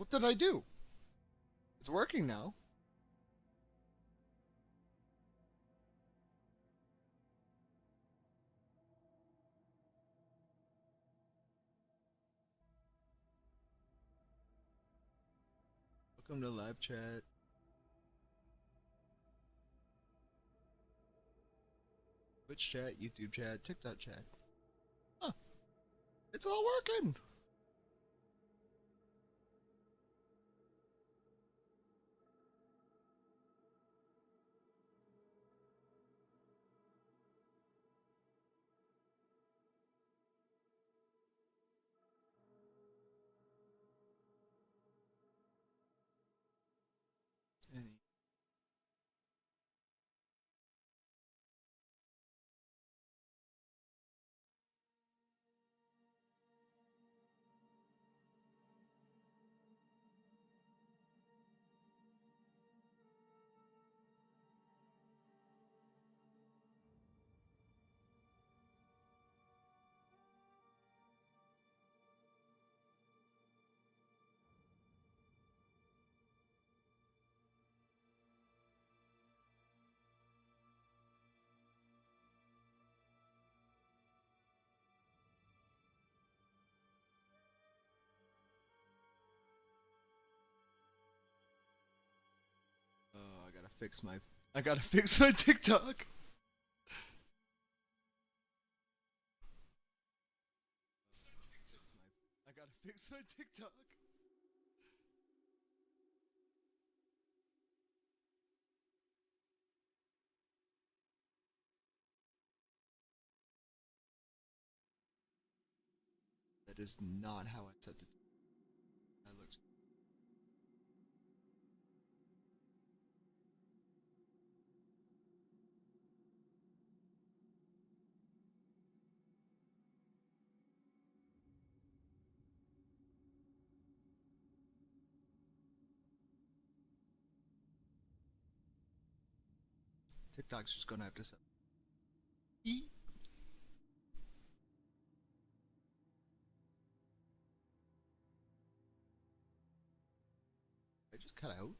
What did I do? It's working now. Welcome to live chat. Twitch chat, YouTube chat, TikTok chat. Huh. It's all working. Any Oh, I gotta fix my TikTok. I gotta fix my TikTok. That is not how I set the. That looks. TikTok's just gonna have to set. E. I just cut out.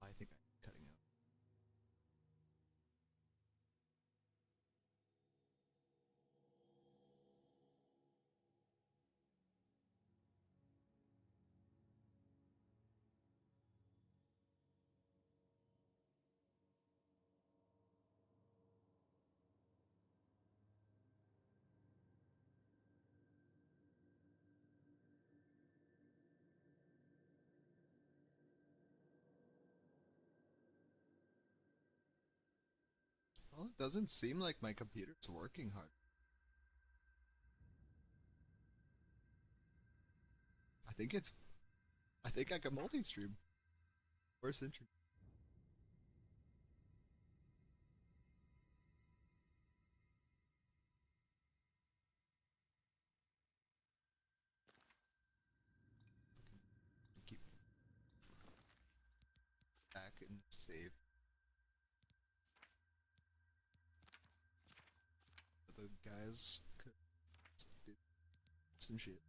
I think I'm cutting out. Well, it doesn't seem like my computer's working hard. I think it's. I think I can multi-stream. Where's internet? Keep back and save the guys. Did some shit.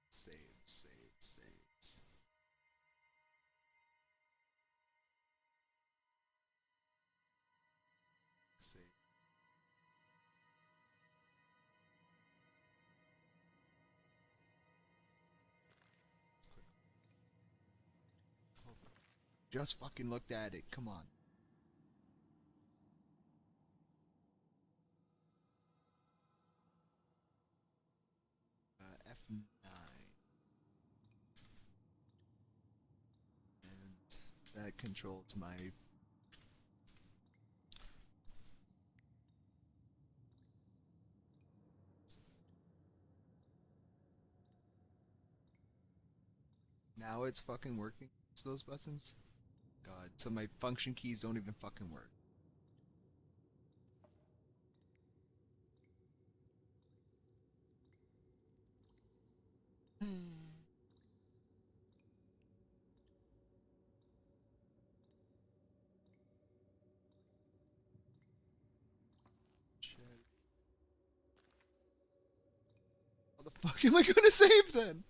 Saves. Save. Just fucking looked at it. Come on. F9. And that controls my. Now it's fucking working. It's those buttons. God, so my function keys don't even fucking work. fuck am I gonna save then?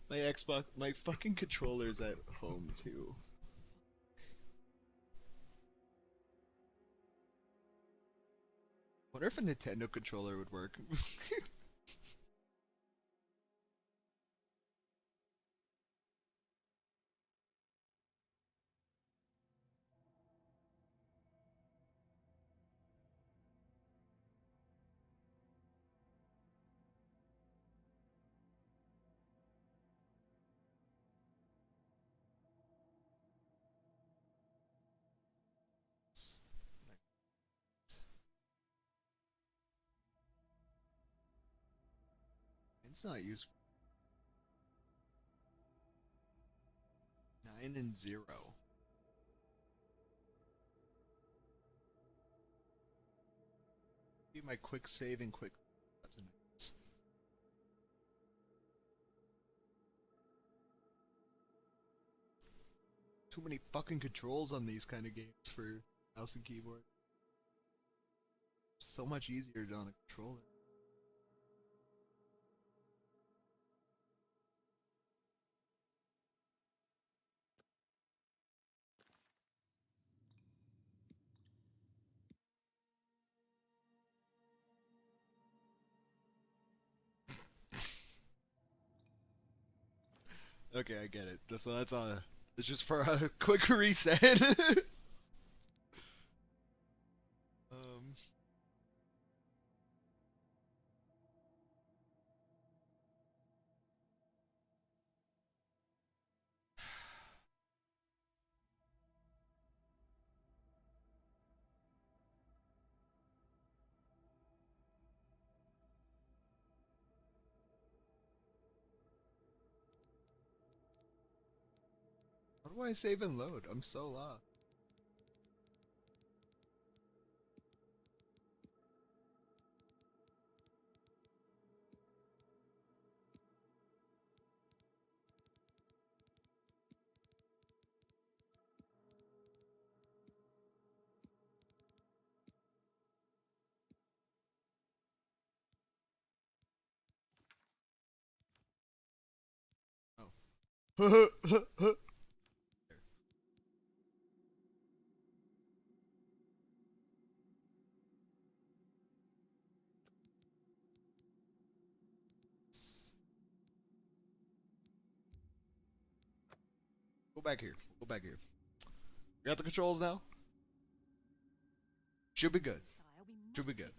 My Xbox, my fucking controller's at home too. Wonder if a Nintendo controller would work. It's not useful. 9 and 0. Be my quick save and quick buttons. Too many fucking controls on these kind of games for mouse and keyboard. So much easier on a controller. Okay, I get it. So that's it's just for a quick reset. um. How do I save and load? I'm so lost. Oh. Go back here. Go back here. We got the controls now? Should be good. Should be good.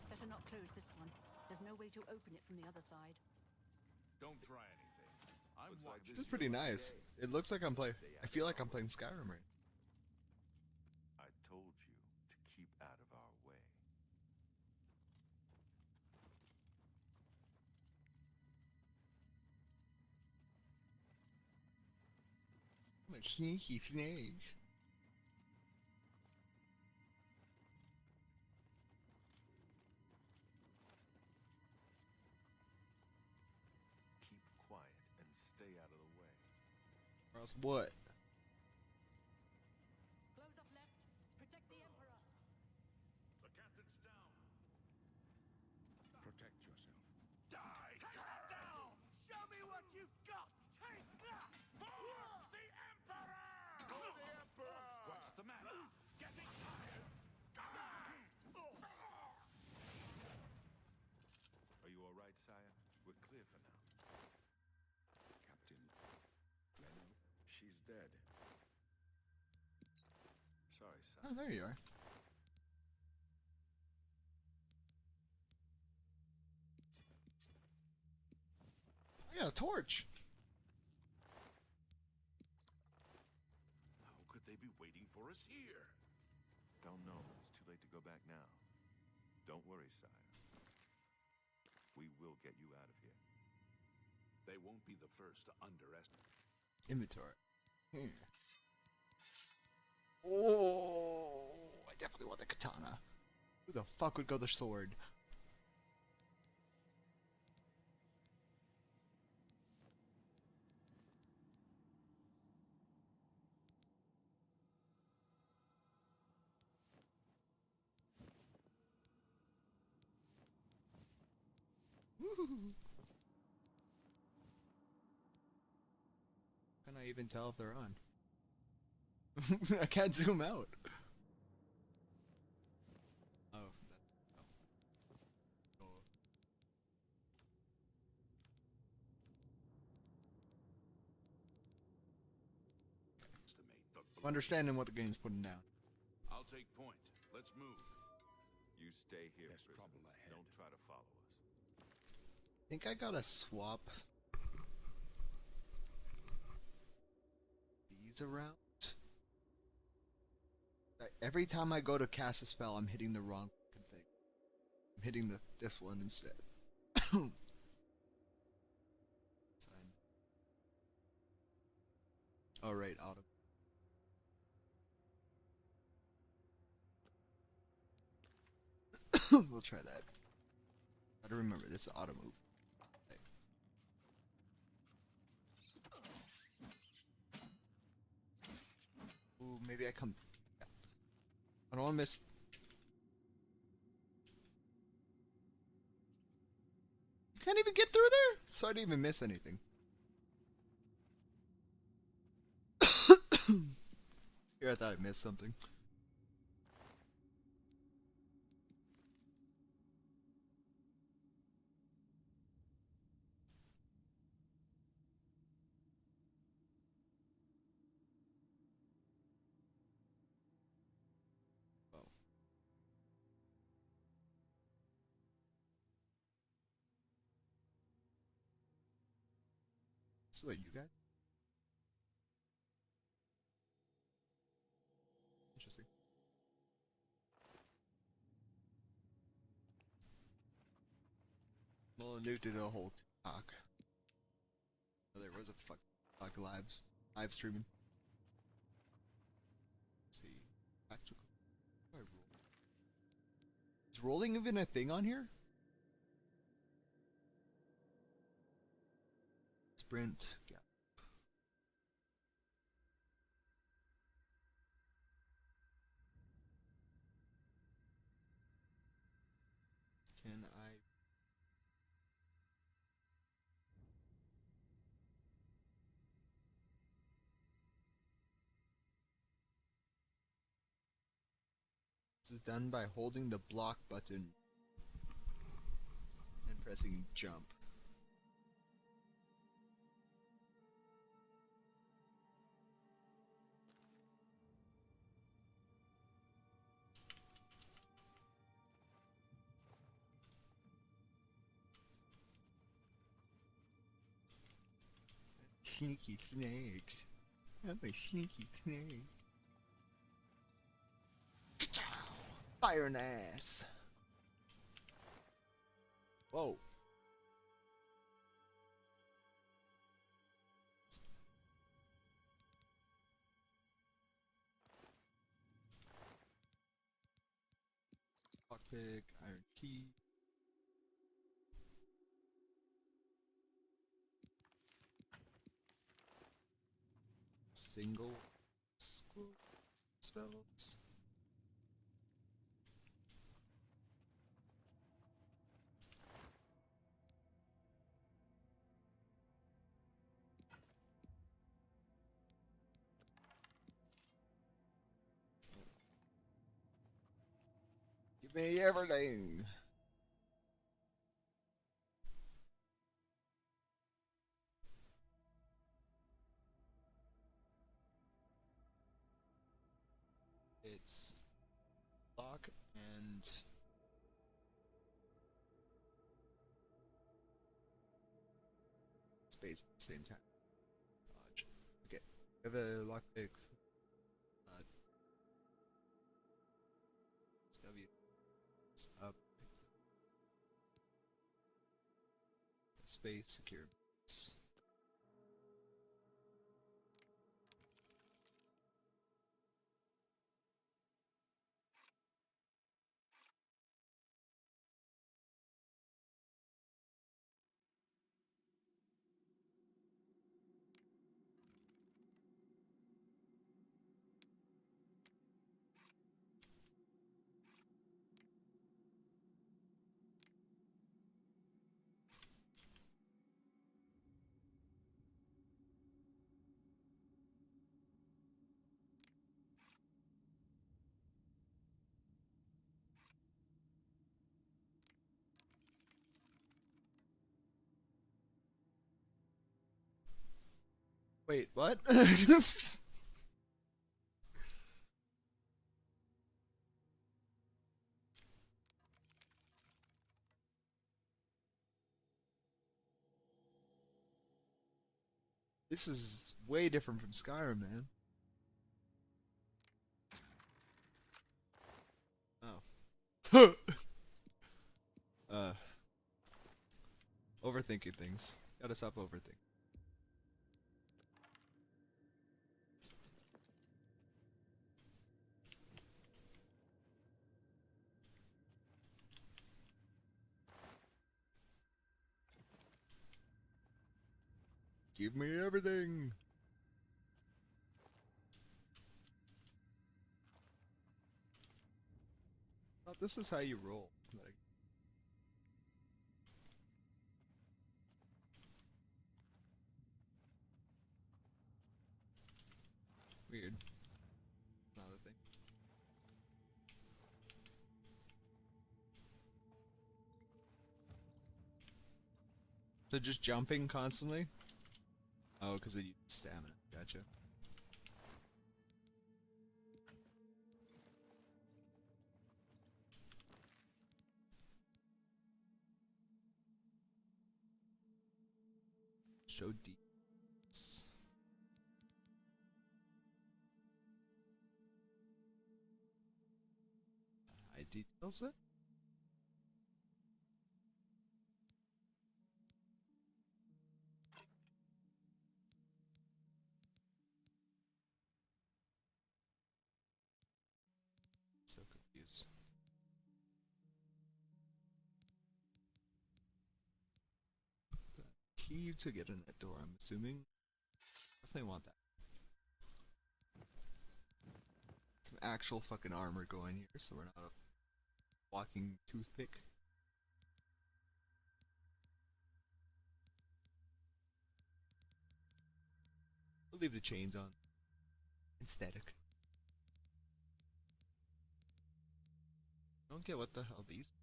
Better not close this one. There's no way to open it from the other side. Don't try anything. This is pretty nice. It looks like I'm playing. I feel like I'm playing Skyrim right I told you to keep out of our way. now. I'm a sneaky snake. Keep quiet and stay out of the way. Or else what? Close up left. Protect the Emperor. The captain's down. Protect yourself. Die! Down! Show me what you've got! Take that! For the Emperor! For the Emperor! What's the matter? Getting tired? Are you all right, sire? We're clear for now. Captain Glenn, she's dead. Sorry, sire. Oh, there you are. I got a torch. How could they be waiting for us here? Don't know. It's too late to go back now. Don't worry, sire. We will get you out of here. They won't be the first to underestimate. Inventory. Here. Oh, I definitely want the katana. Who the fuck would go the sword? Woo. Can I even tell if they're on? I can't zoom out. Oh, oh. Estimate the I'm understanding what the game's putting down. I'll take point. Let's move. You stay here. There's trouble ahead. Don't try to follow us. I think I gotta swap these around. Every time I go to cast a spell, I'm hitting the wrong thing. I'm hitting this one instead. All right, auto. We'll try that. Gotta remember this is auto move. Okay. Ooh, maybe I come. Yeah. I don't want to miss. You can't even get through there, so I didn't even miss anything. Here, I thought I missed something. Oh. So what you got? Interesting. Well, new to the whole talk. Oh, there was a fuck live streaming. Let's see. Practical. How do I roll? Is rolling even a thing on here? Sprint. Yeah. Can I? This is done by holding the block button and pressing jump. Sneaky snake. I'm a sneaky snake. Fire an ass. Whoa. Lockpick, iron key. Single spells. Give me everything. It's lock and space at the same time. Dodge. Okay. We have a lockpick. W. It's up. Space secure. Wait, what? This is way different from Skyrim, man. Oh. uh. Overthinking things. Gotta stop overthinking. Give me everything! Thought this is how you roll. Like, weird. Another thing. So just jumping constantly? Oh, because it uses stamina. Gotcha. Show deeds. Hide details it? So confused. Key to get in that door, I'm assuming. Definitely want that. Some actual fucking armor going here, so we're not a walking toothpick. We'll leave the chains on. Aesthetic. I don't get what the hell these.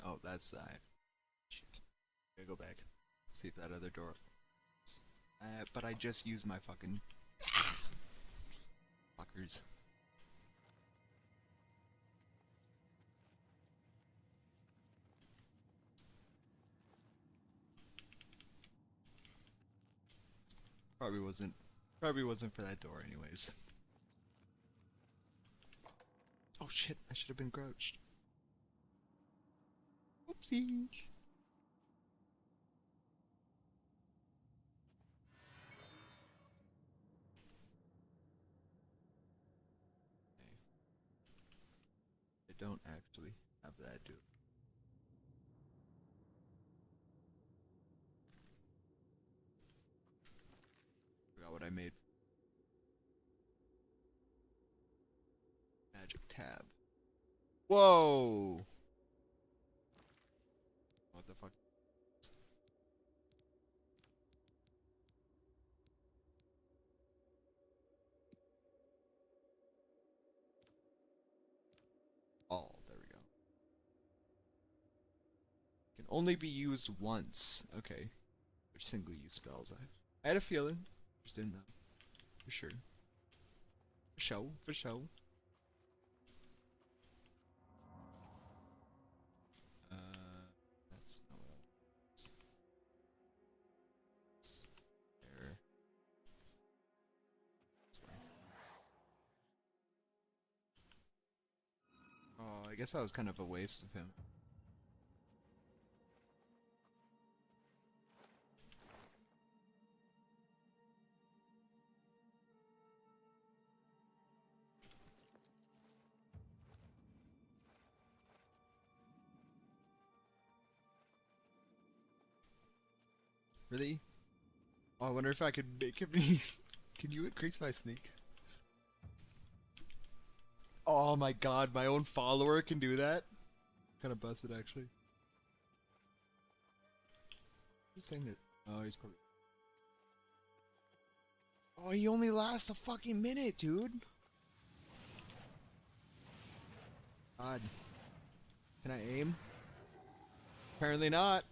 Oh, that's that. Shit. Gotta go back. See if that other door. But I just used my fucking. Fuckers. Probably wasn't. Probably wasn't for that door, anyways. Oh shit! I should have been crouched. Oopsie. I don't actually have that, dude. Forgot what I made. Magic tab. Whoa! What the fuck? Oh, there we go. Can only be used once. Okay. They're single use spells. I had a feeling. Just didn't know. For sure. For show. For show. That's not what I want. There. Sorry. Oh, I guess that was kind of a waste of him. Really? Oh, I wonder if I could make him. Can you increase my sneak? Oh my god, my own follower can do that? Kind of busted, actually. Just saying it. Oh, he's probably. Oh, he only lasts a fucking minute, dude. God. Can I aim? Apparently not.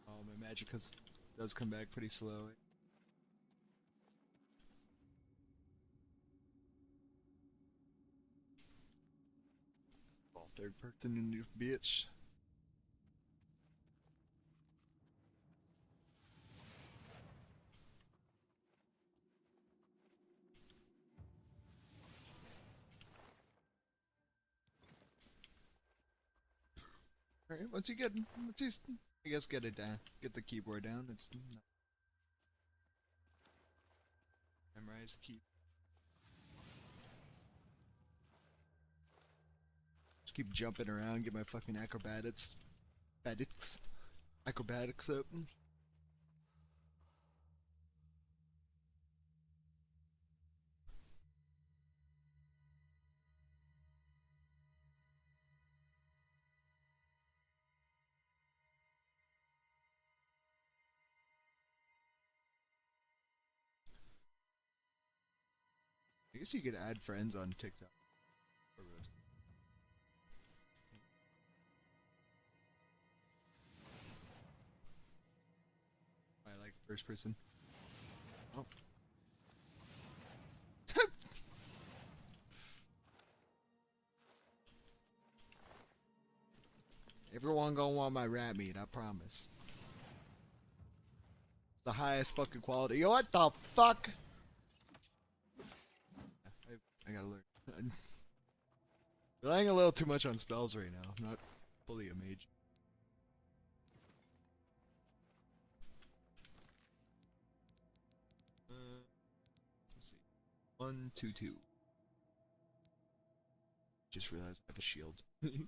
Oh, my magic does come back pretty slow. All third person in your bitch. Alright, once you, I guess get it down, get the keyboard down, it's not memorize the key. Just keep jumping around, get my fucking acrobatics up. I guess you could add friends on TikTok. I like first person. Oh. Everyone gonna want my rat meat, I promise. The highest fucking quality. Yo, what the fuck? I gotta learn. Relying a little too much on spells right now. I'm not fully a mage. Let's see. 1, 2, 2. Just realized I have a shield. Alright.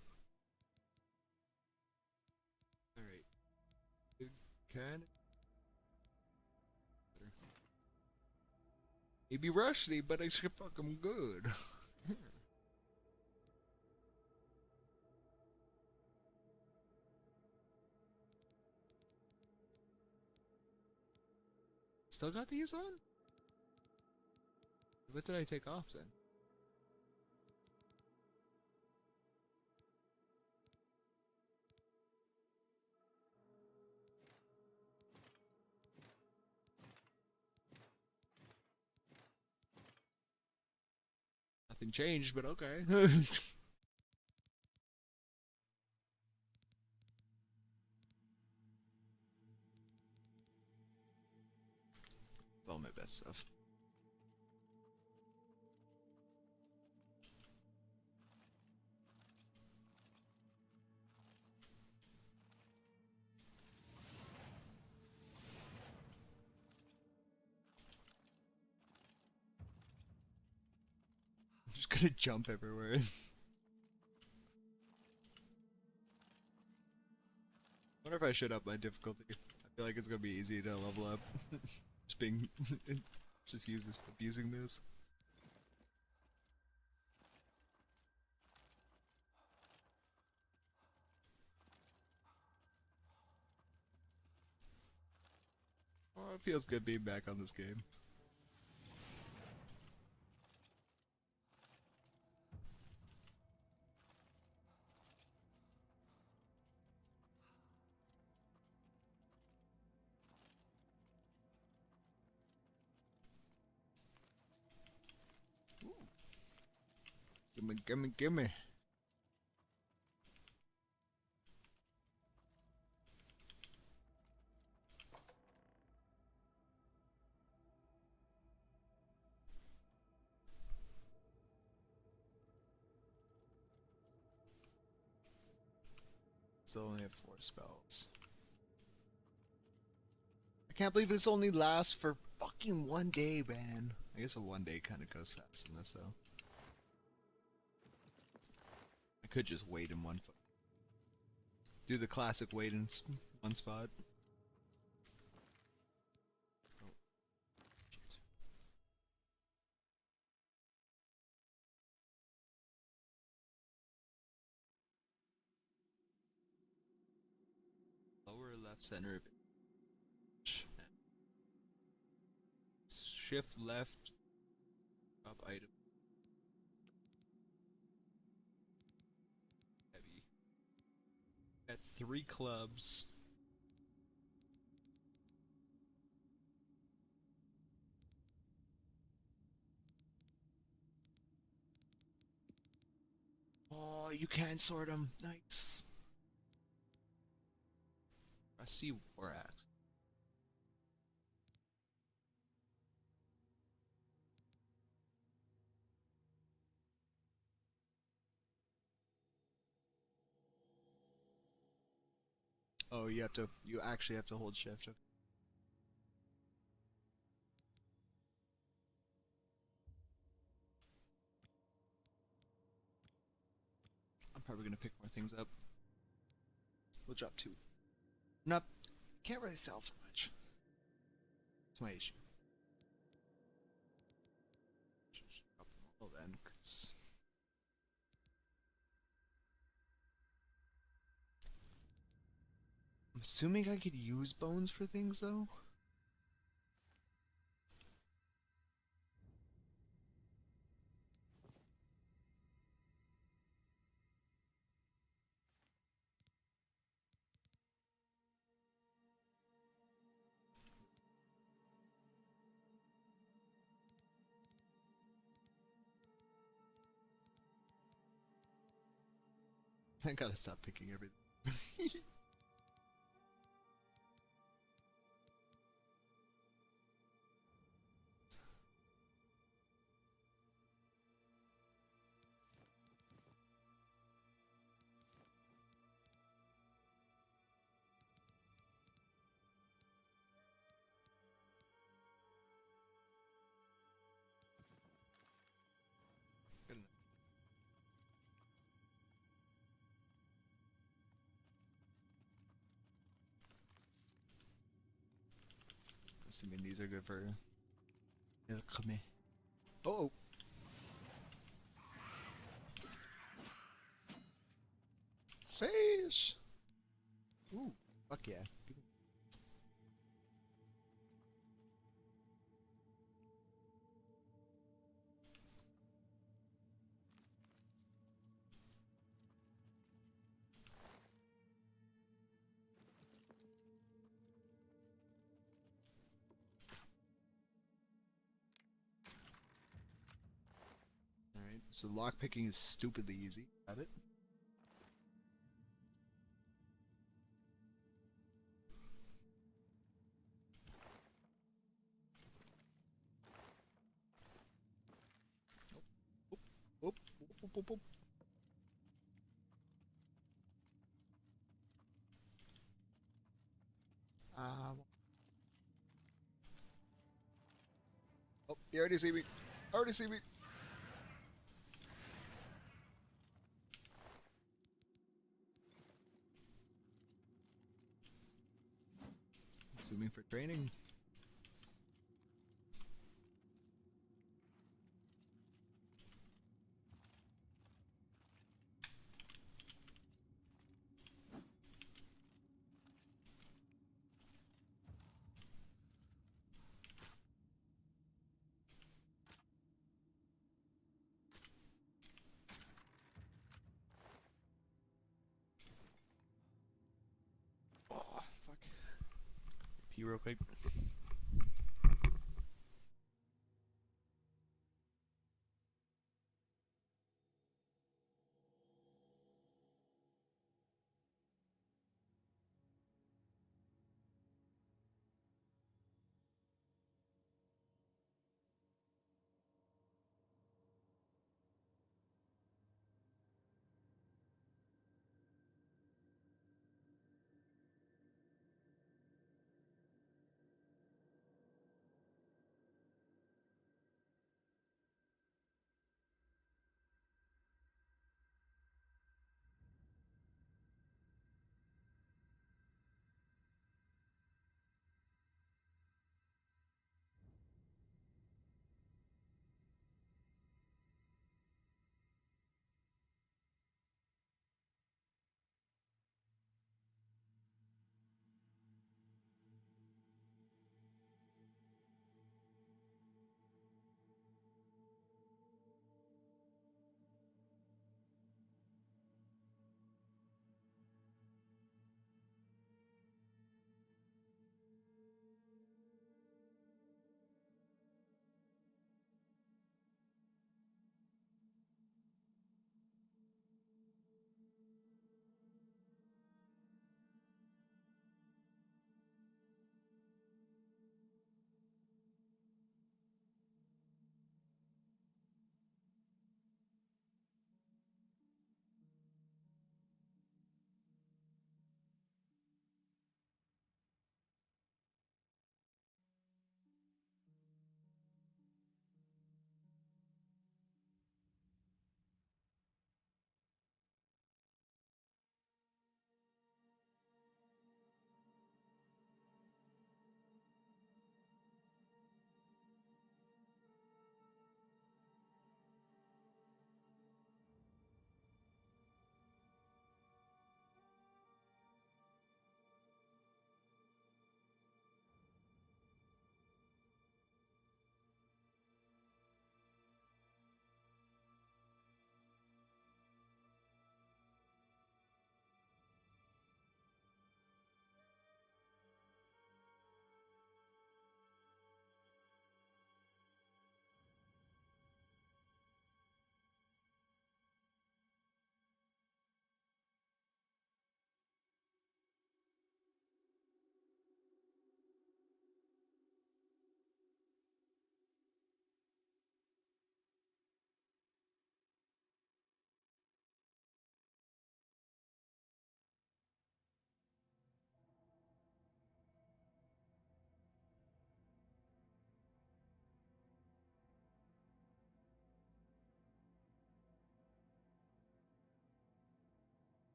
Kinda. Maybe rusty, but I should fuck him good. Still got these on? What did I take off then? Nothing changed, but okay. It's all my best stuff. I'm just gonna jump everywhere. Wonder if I should up my difficulty. I feel like it's gonna be easy to level up. Just being, abusing this. Oh, it feels good being back on this game. Gimme, gimme, gimme. So only have 4 spells. I can't believe this only lasts for fucking 1 day, man. I guess a 1 day kind of goes fast in this, though. I could just wait in one. Do the classic wait in one spot. Oh left center of image. Shift left. Drop item. Heavy. Got 3 clubs. Oh, you can sort them. Nice. Rusty War Axe. Oh, you actually have to hold shift. Okay. I'm probably gonna pick more things up. We'll drop 2. Not, can't really sell for much. That's my issue. Just drop them all then, 'cause I'm assuming I could use bones for things though. I gotta stop picking everything. Good enough. Assuming these are good for alchemy. Oh! Fish! Ooh, fuck yeah. Alright, so lockpicking is stupidly easy. Got it? Oop, oop, oop, oop. Oh, you already see me. Already see me. Assuming for training. Oh, fuck. Pee real quick.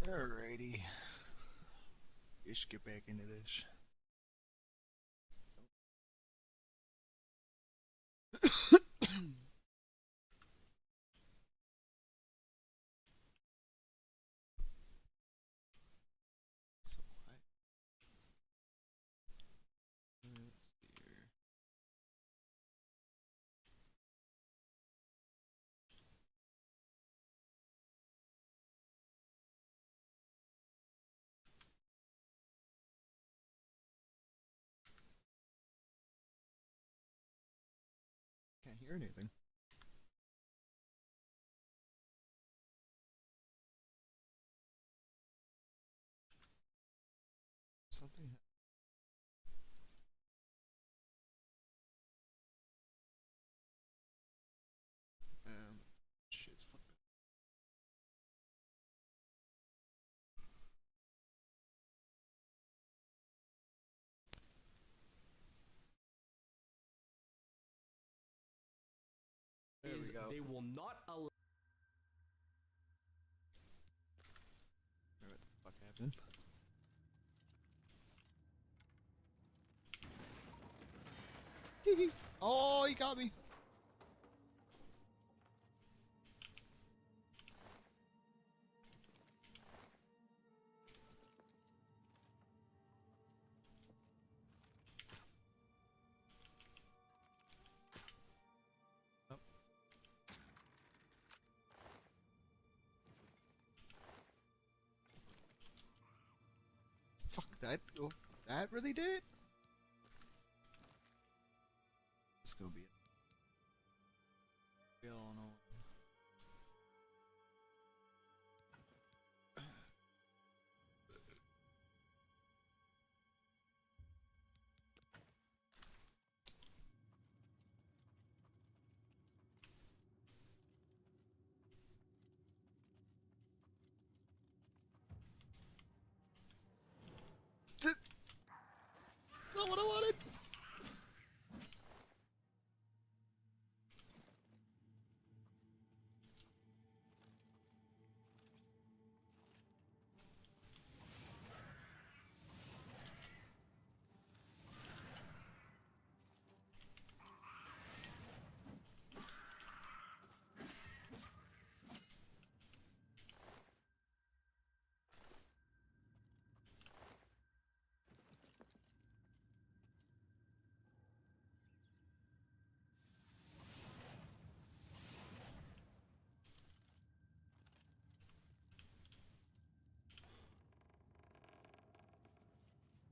Alrighty. We should get back into this. So let's see here. Can't hear anything. Something. Shit's fucked up. There we go. They will not allow. What the fuck happened? Oh, he got me. Oh. Fuck that. Oh, that really did it? This gonna be it. We all know. Not what I wanted.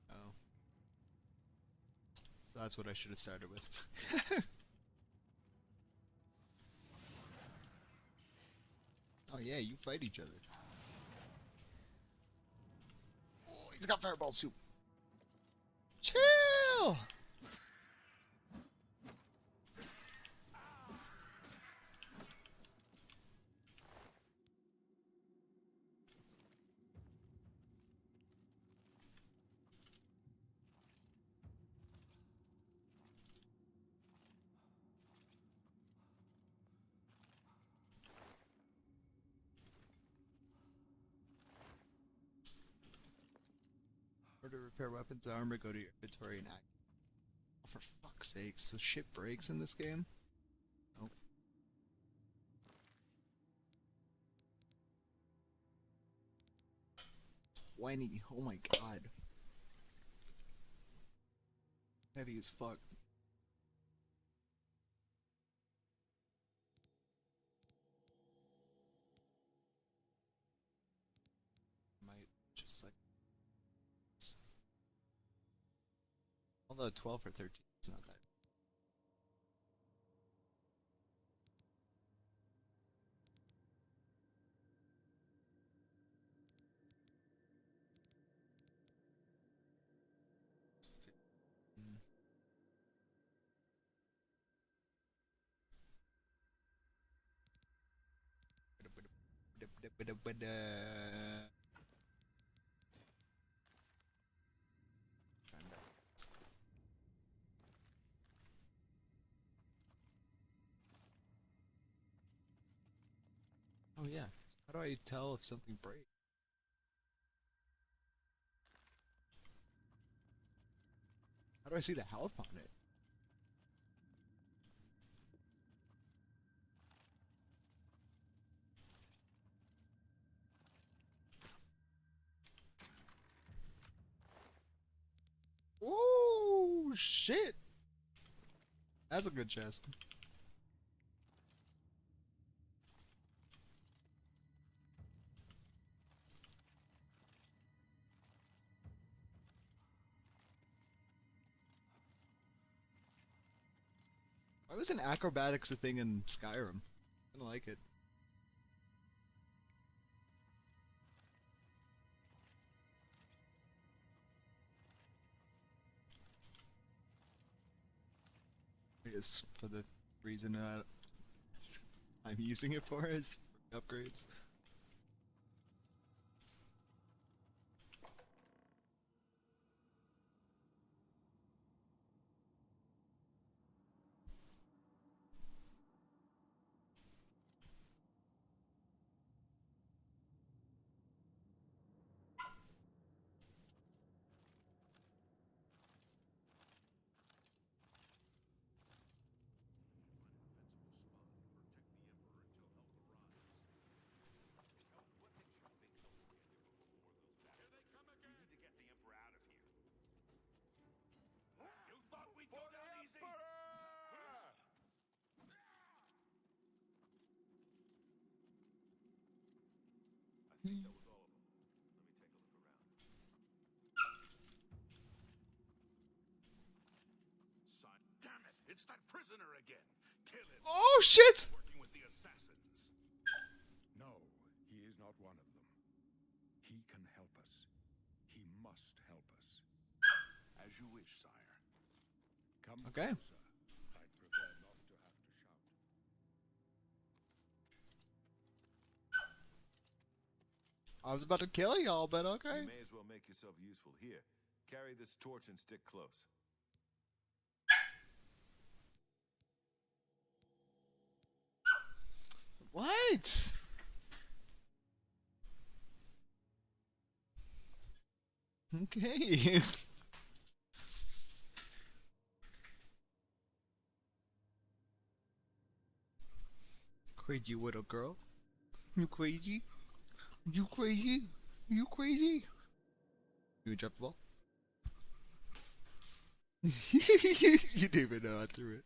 Oh. So that's what I should have started with. Oh yeah, you fight each other. Oh, he's got fireball soup. Chill! Or to repair weapons and armor, go to your inventory and act. Oh, for fuck's sakes, the shit breaks in this game? Nope. $20, oh my god. Heavy as fuck. Might just like. Although 12 or 13 is not that. Mm. Oh yeah. How do I tell if something breaks? How do I see the health on it? Oh shit! That's a good chest. Why wasn't acrobatics a thing in Skyrim? I don't like it. I guess for the reason I'm using it for is for upgrades. You thought we'd go down easy? I think that was all of them. Let me take a look around. Son, damn it! It's that prisoner again. Kill him. Oh shit! Working with the assassins. No, he is not one of them. He can help us. He must help us. As you wish, sire. Come Okay. closer. I'd prefer not to have to shout. I was about to kill y'all, but okay. You may as well make yourself useful here. Carry this torch and stick close. What? Okay. Crazy little girl. You crazy? You crazy? You crazy? You drop the ball? You didn't even know I threw it.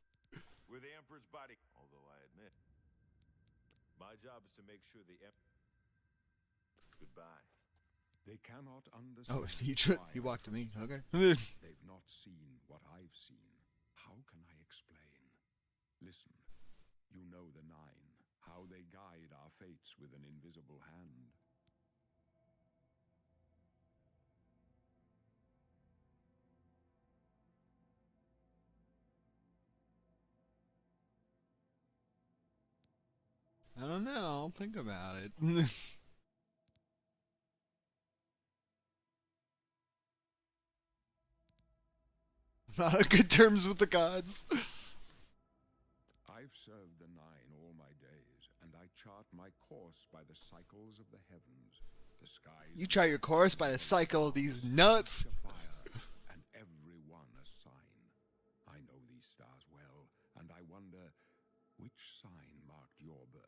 We're the Emperor's body. Although I admit, my job is to make sure the Goodbye. They cannot understand. Oh, why he walked to me. Okay. They've not seen what I've seen. How can I explain? Listen, you know the Nine, how they guide our fates with an invisible hand. I don't know. I'll think about it. Not on good terms with the gods. I've served the Nine all my days, and I chart my course by the cycles of the heavens, the skies. You chart your course by the cycle of these nuts. Fire, and every one a sign. I know these stars well, and I wonder which sign marked your birth.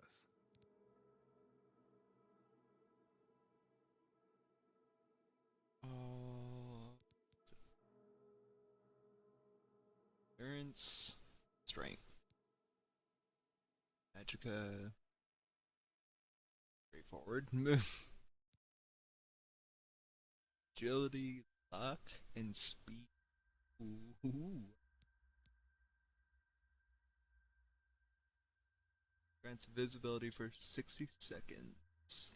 Endurance, strength, Magica. Straightforward. Agility, luck, and speed. Ooh. Grants invisibility for 60 seconds.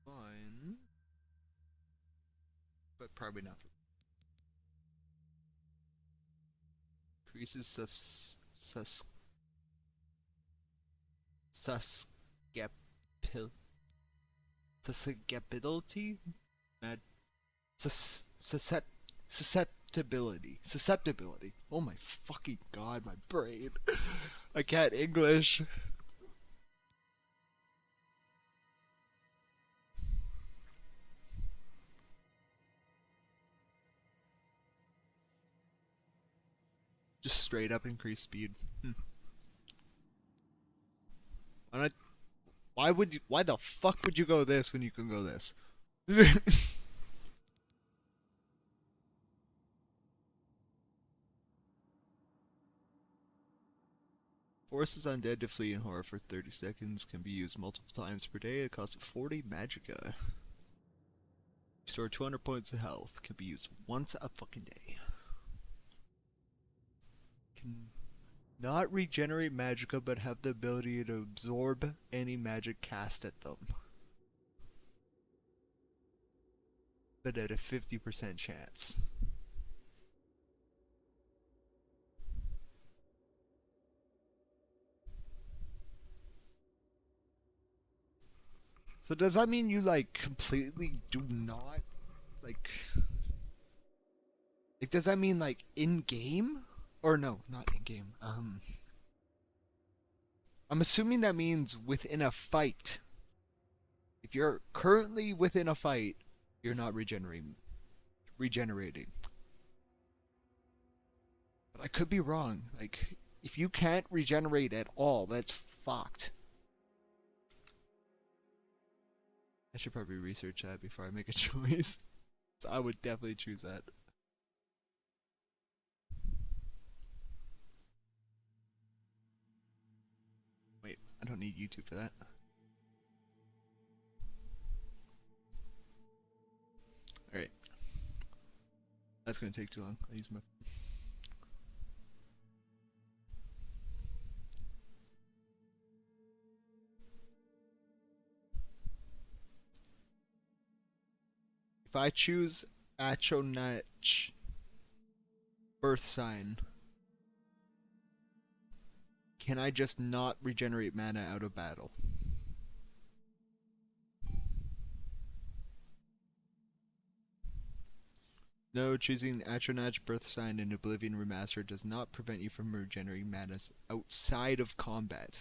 Fine. But probably not. Increases susceptibility? Susceptibility. Oh my fucking god, my brain. I can't English. Just straight up increase speed. Why not? Why the fuck would you go this when you can go this? Forces undead to flee in horror for 30 seconds. Can be used multiple times per day. It costs 40 magicka. Restore 200 points of health. Can be used once a fucking day. Can not regenerate magicka, but have the ability to absorb any magic cast at them. But at a 50% chance. So does that mean you like completely do not like does that mean like in game? Or no, not in game. I'm assuming that means within a fight. If you're currently within a fight, you're not regenerating. But I could be wrong. Like if you can't regenerate at all, that's fucked. I should probably research that before I make a choice. So I would definitely choose that. Wait, I don't need YouTube for that. Alright. That's gonna take too long. I'll use my... If I choose Achonach birth sign, can I just not regenerate mana out of battle? No, choosing Achonach birth sign in Oblivion Remastered does not prevent you from regenerating mana outside of combat.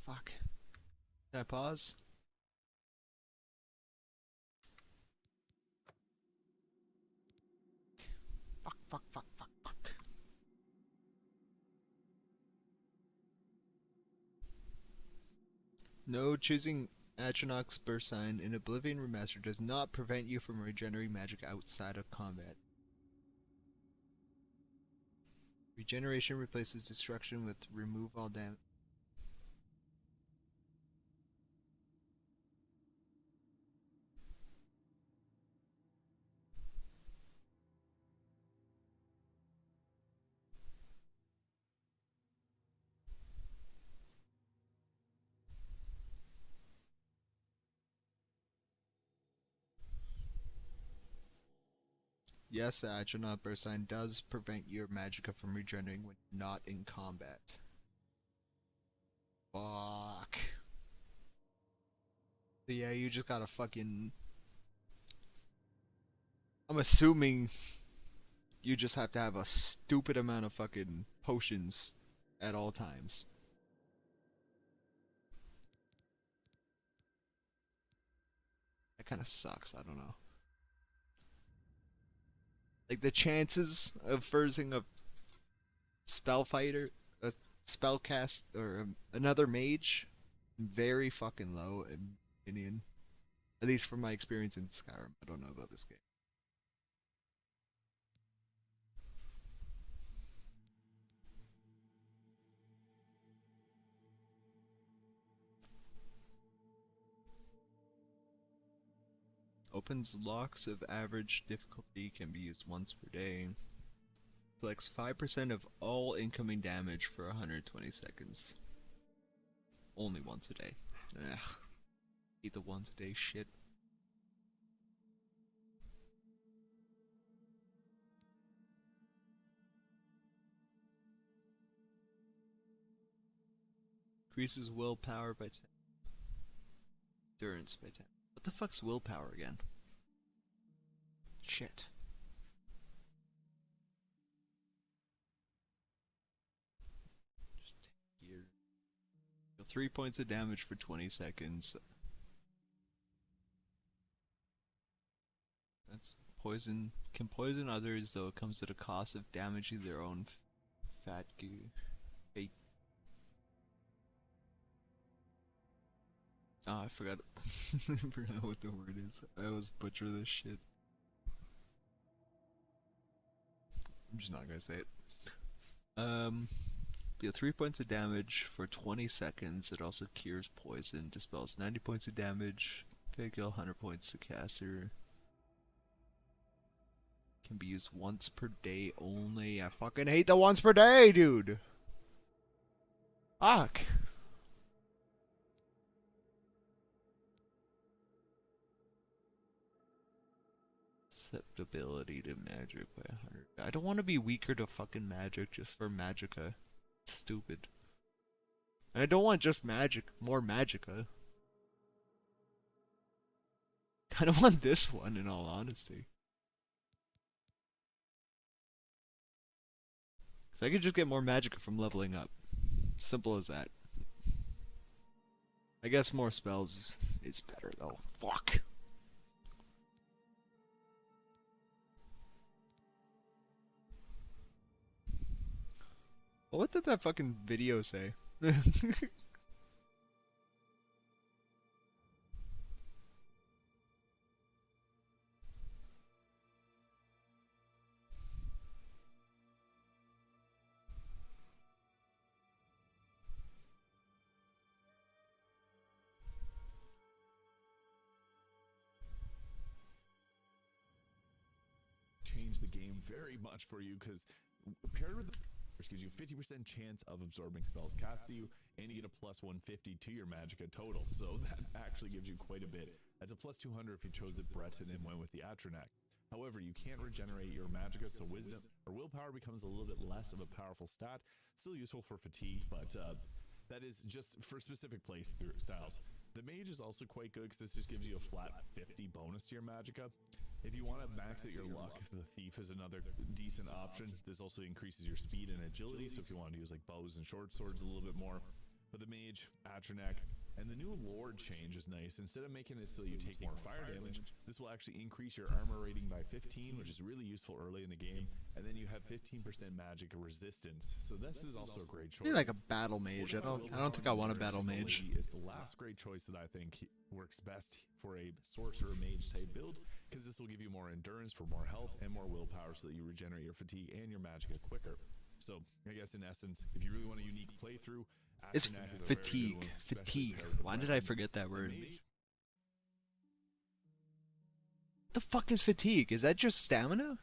Fuck. Can I pause? Fuck. No, choosing Atronach's birth sign in Oblivion Remastered does not prevent you from regenerating magic outside of combat. Regeneration replaces destruction with remove all damage. Yes, the Atronach burst sign does prevent your magicka from regenerating when not in combat. Fuck. So yeah, you just gotta fucking... I'm assuming you just have to have a stupid amount of fucking potions at all times. That kinda sucks, I don't know. Like the chances of forcing a spellcast or another mage, very fucking low in my opinion. At least from my experience in Skyrim. I don't know about this game. Opens locks of average difficulty, can be used once per day. Flex 5% of all incoming damage for 120 seconds. Only once a day. Ugh. Hate the once a day shit. Increases willpower by 10. Endurance by 10. What the fuck's willpower again? Shit. Just take here. 3 points of damage for 20 seconds. That's poison. Can poison others, though it comes at a cost of damaging their own fat goo. Fate. Oh, I forgot. I forgot what the word is. I always butcher this shit. I'm just not gonna say it. Deal 3 points of damage for 20 seconds. It also cures poison. Dispels 90 points of damage. Figure 100 points to caster. Can be used once per day only. I fucking hate the once per day, dude. Fuck. Susceptibility to magic by 100. I don't want to be weaker to fucking magic just for magicka. It's stupid. And I don't want just magic, more magicka. Kind of want this one in all honesty. Because I could just get more magicka from leveling up. Simple as that. I guess more spells is better though. Fuck. What did that fucking video say? Change the game very much for you because paired with the which gives you 50% chance of absorbing spells cast to you, and you get a plus 150 to your magicka total. So that actually gives you quite a bit. That's a plus 200 if you chose the Breton and went with the Atronach. However, you can't regenerate your magicka, so wisdom or willpower becomes a little bit less of a powerful stat. Still useful for fatigue, but that is just for specific play styles. The mage is also quite good because this just gives you a flat 50 bonus to your magicka. If you want to max out your luck, the thief is another decent option. This also increases your speed and agility, so if you want to use like bows and short swords a little bit more. But the mage, Atronach, and the new lord change is nice. Instead of making it so you take more fire damage, this will actually increase your armor rating by 15, which is really useful early in the game. And then you have 15% magic resistance. So this is also a great choice. Maybe like a battle mage. I don't think I want a battle mage. Is the last great choice that I think works best for a sorcerer mage type build, because this will give you more endurance for more health and more willpower so that you regenerate your fatigue and your magicka quicker. So I guess in essence, if you really want a unique playthrough, It's Atronach is a very good fatigue. one, especially Fatigue. paired with the Why did I Breton. forget that word? Mage, The fuck is fatigue? Is that just stamina?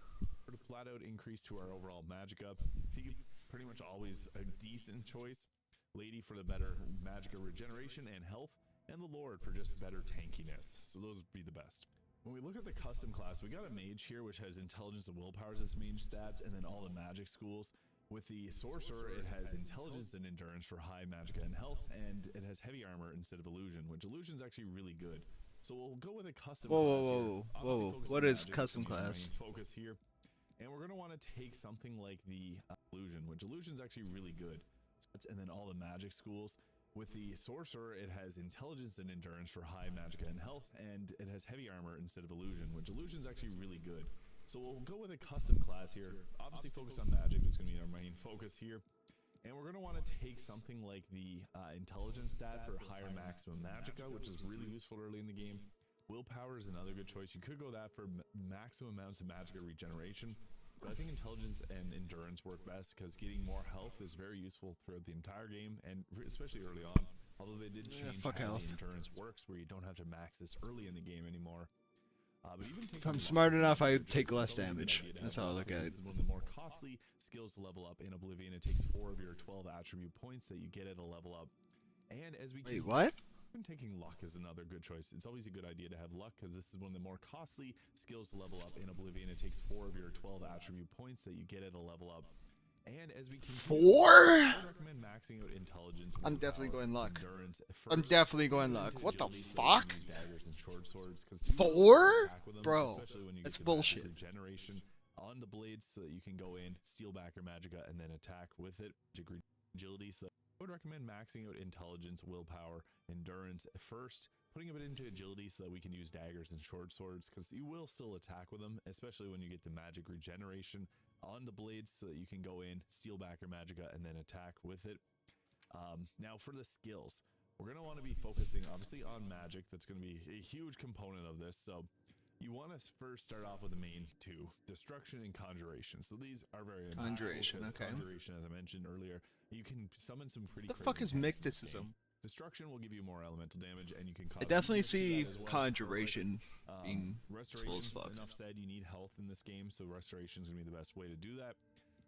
for the flat out increase to our overall magicka. Thief, pretty much always a decent choice. Lady for the better magicka regeneration and health, and the Lord for just better tankiness. So those would be the best. When we look at the custom class, we got a mage here which has intelligence and willpower as its main stats, and then all the magic schools. With the sorcerer, it has intelligence and endurance for high magicka and health, and it has heavy armor instead of illusion, which illusion's actually really good. So we'll go with a custom Whoa, class whoa, here. whoa, Obviously whoa. focus What on is magic, custom it's gonna be our class? main focus here. And we're going to want to take something like the illusion, which illusion's actually really good. And then all the magic schools. With the sorcerer, it has intelligence and endurance for high magicka and health, and it has heavy armor instead of illusion, which illusion's actually really good. So we'll go with a custom class here. Obviously focus on magic, it's going to be our main focus here. And we're going to want to take something like the intelligence stat for higher maximum magicka, which is really useful early in the game. Willpower is another good choice. You could go that for maximum amounts of magicka regeneration. But I think intelligence and endurance work best because getting more health is very useful throughout the entire game, and especially early on. Although they did change how the endurance works, where you don't have to max this early in the game anymore. But even If I'm smart enough, I would take less damage. That's how I look at it. This is one of the more costly skills to level up in Oblivion. It takes 4 of your 12 attribute points that you get at a level up. And as we Wait, what? even taking luck is another good choice. It's always a good idea to have luck because this is one of the more costly skills to level up in Oblivion. It takes 4 of your 12 attribute points that you get at a level up. And as we continue, 4? I would recommend maxing out intelligence. I'm definitely willpower, going luck. endurance I'm first, definitely going then luck. into What the agility so you can fuck? use daggers and short swords, 'cause you 4? can attack with them, Bro, especially when you that's get the magic bullshit. regeneration on the blades so that you can go in, steal back your magicka, and then attack with it. Magic agility. So I would recommend maxing out intelligence, willpower, endurance first, putting a bit into agility so that we can use daggers and short swords because you will still attack with them, especially when you get the magic regeneration on the blades so that you can go in, steal back your magicka, and then attack with it. Now for the skills, we're going to want to be focusing obviously on magic. That's going to be a huge component of this. So you want to first start off with the main 2, destruction and conjuration. So these are very impactful Conjuration, because okay. Conjuration, as I mentioned earlier, you can summon some pretty The crazy fuck is things in this mysticism? game. Destruction will give you more elemental damage, and you can cause I definitely weakness to see that as well. conjuration being Restoration, slow as fuck. enough said, you need health in this game, so restoration is going to be the best way to do that.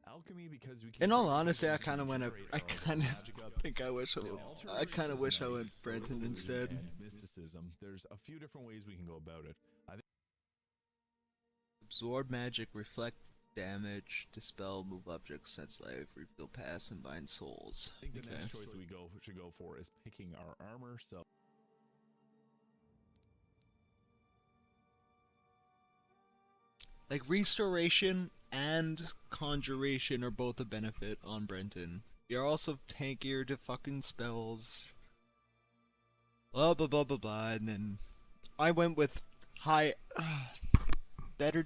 Alchemy, because we can In all create honesty, I items kind of to went. generate I our own kind of magicka. think I wish I Now, would. alteration I kind of is wish I nice, went so Brenton it's instead. and mysticism. There's a few different ways we can go about it. I think Absorb magic, reflect damage, dispel, move objects, sense life, refill pass, and bind souls. the Okay. next choice we should go for is picking our armor. So Like restoration and conjuration are both a benefit on Brenton. You're also tankier to fucking spells. Blah blah blah blah blah. And then I went with high, better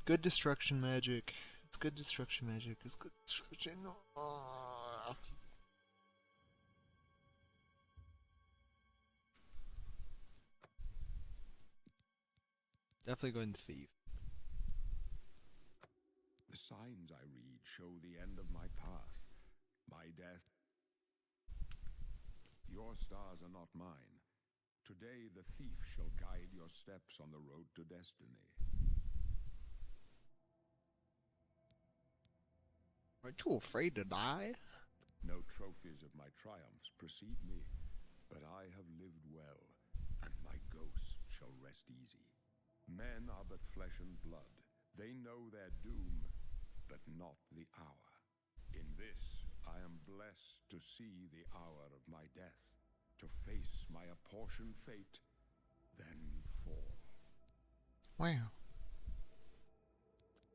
good destruction magic. It's good destruction magic. It's good destruction. Definitely going to thief. The signs I read show the end of my path, my death. Your stars are not mine. Today the thief shall guide your steps on the road to destiny. Aren't you afraid to die? No trophies of my triumphs precede me, but I have lived well, and my ghost shall rest easy. Men are but flesh and blood. They know their doom, but not the hour. In this, I am blessed to see the hour of my death, to face my apportioned fate, then fall. Wow.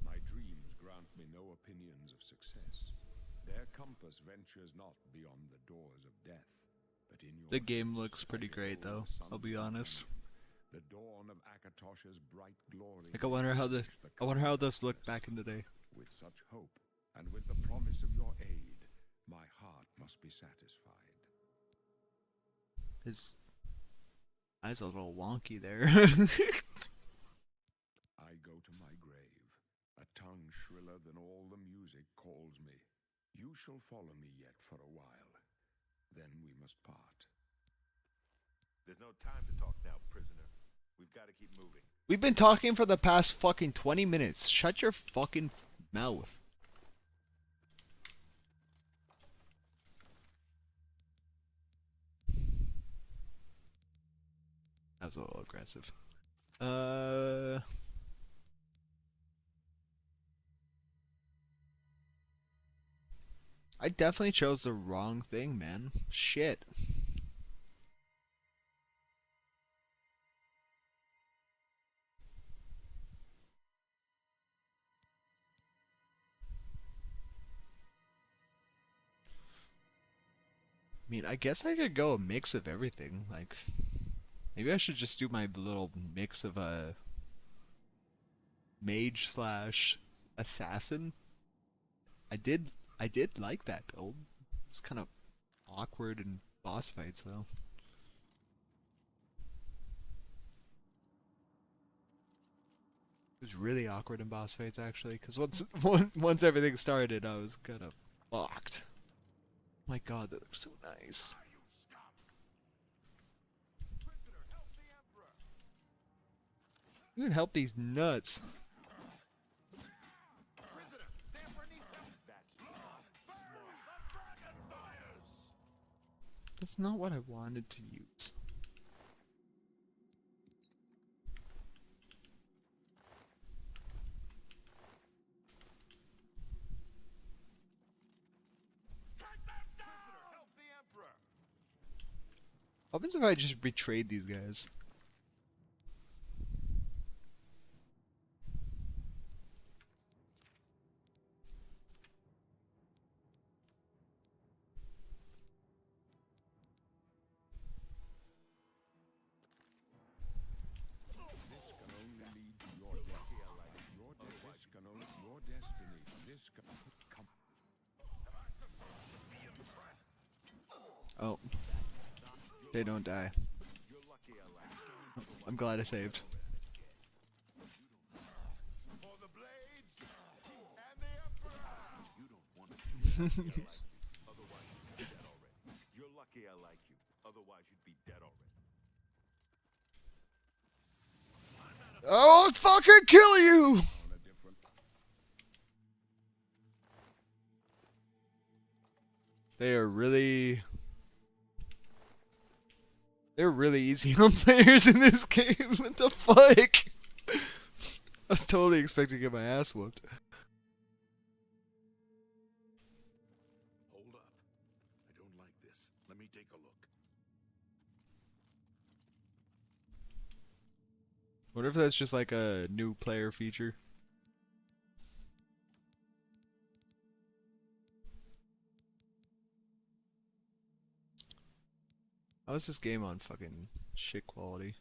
My dreams grant me no opinions of success. Their compass ventures not beyond the doors of death, but in your The game looks dreams pretty I great behold though, the I'll be sun's honest. beginning. The dawn of Akatosh's bright glory. Like I wonder how reached those looked back in the day. With such hope, and with the promise of your aid, my heart must be satisfied. His eyes a little wonky there. I go to my grave. A tongue shriller than all the music calls me. You shall follow me yet for a while. Then we must part. There's no time to talk now, prisoner. We've got to keep moving. We've been talking for the past fucking 20 minutes. Shut your fucking mouth. That was a little aggressive. I definitely chose the wrong thing, man. Shit. I mean, I guess I could go a mix of everything. Like, maybe I should just do my little mix of a mage slash assassin. I did I did like that build. It's kind of awkward in boss fights, though. It was really awkward in boss fights, actually, because once everything started, I was kind of fucked. My God, that looks so nice. You can help these nuts. That's not what I wanted to use. What happens if I just betrayed these guys? Oh. They don't die. I'm glad I saved. You're lucky I like you. Otherwise, you'd be dead already. I'll fucking kill you! They are really... They're really easy on players in this game. What the fuck? I was totally expecting to get my ass whooped. Hold up. I don't like this. Let me take a look. Wonder if that's just like a new player feature. How is this game on fucking shit quality?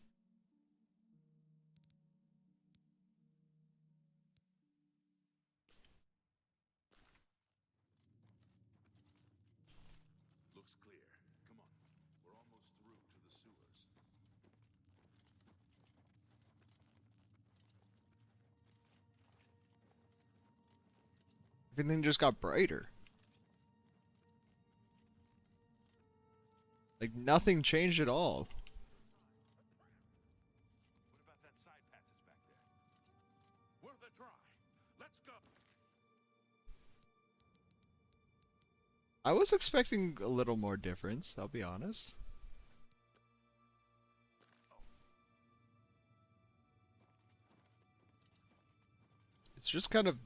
Looks clear. Come on. We're almost through to the sewers. Everything just got brighter. Like nothing changed at all. What about that side passage back there? Where they're dry. Let's go. I was expecting a little more difference, I'll be honest. It's just kind of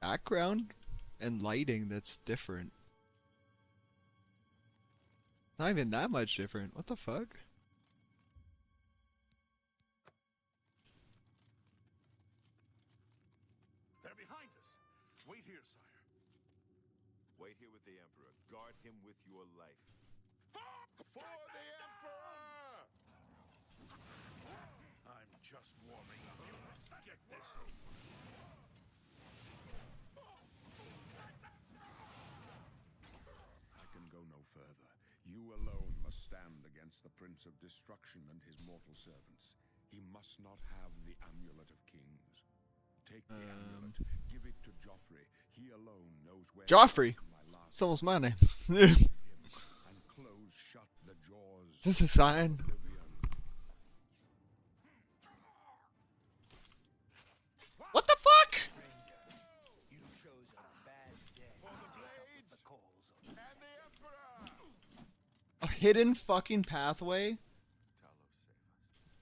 background and lighting that's different. Not even that much different. What the fuck? They're behind us. Wait here, sire. Wait here with the Emperor. Guard him with your life. For the Emperor! I'm just warming up. Get this. I can go no further. You alone must stand against the Prince of Destruction and his mortal servants. He must not have the Amulet of Kings. Take the amulet, give it to Joffrey. He alone knows where Joffrey? my last It's almost my name. and close shut the jaws Is this a sign? of oblivion. What the fuck? You've chosen a bad day to take up the cause of And the Emperor! A hidden fucking pathway? Talos, save us.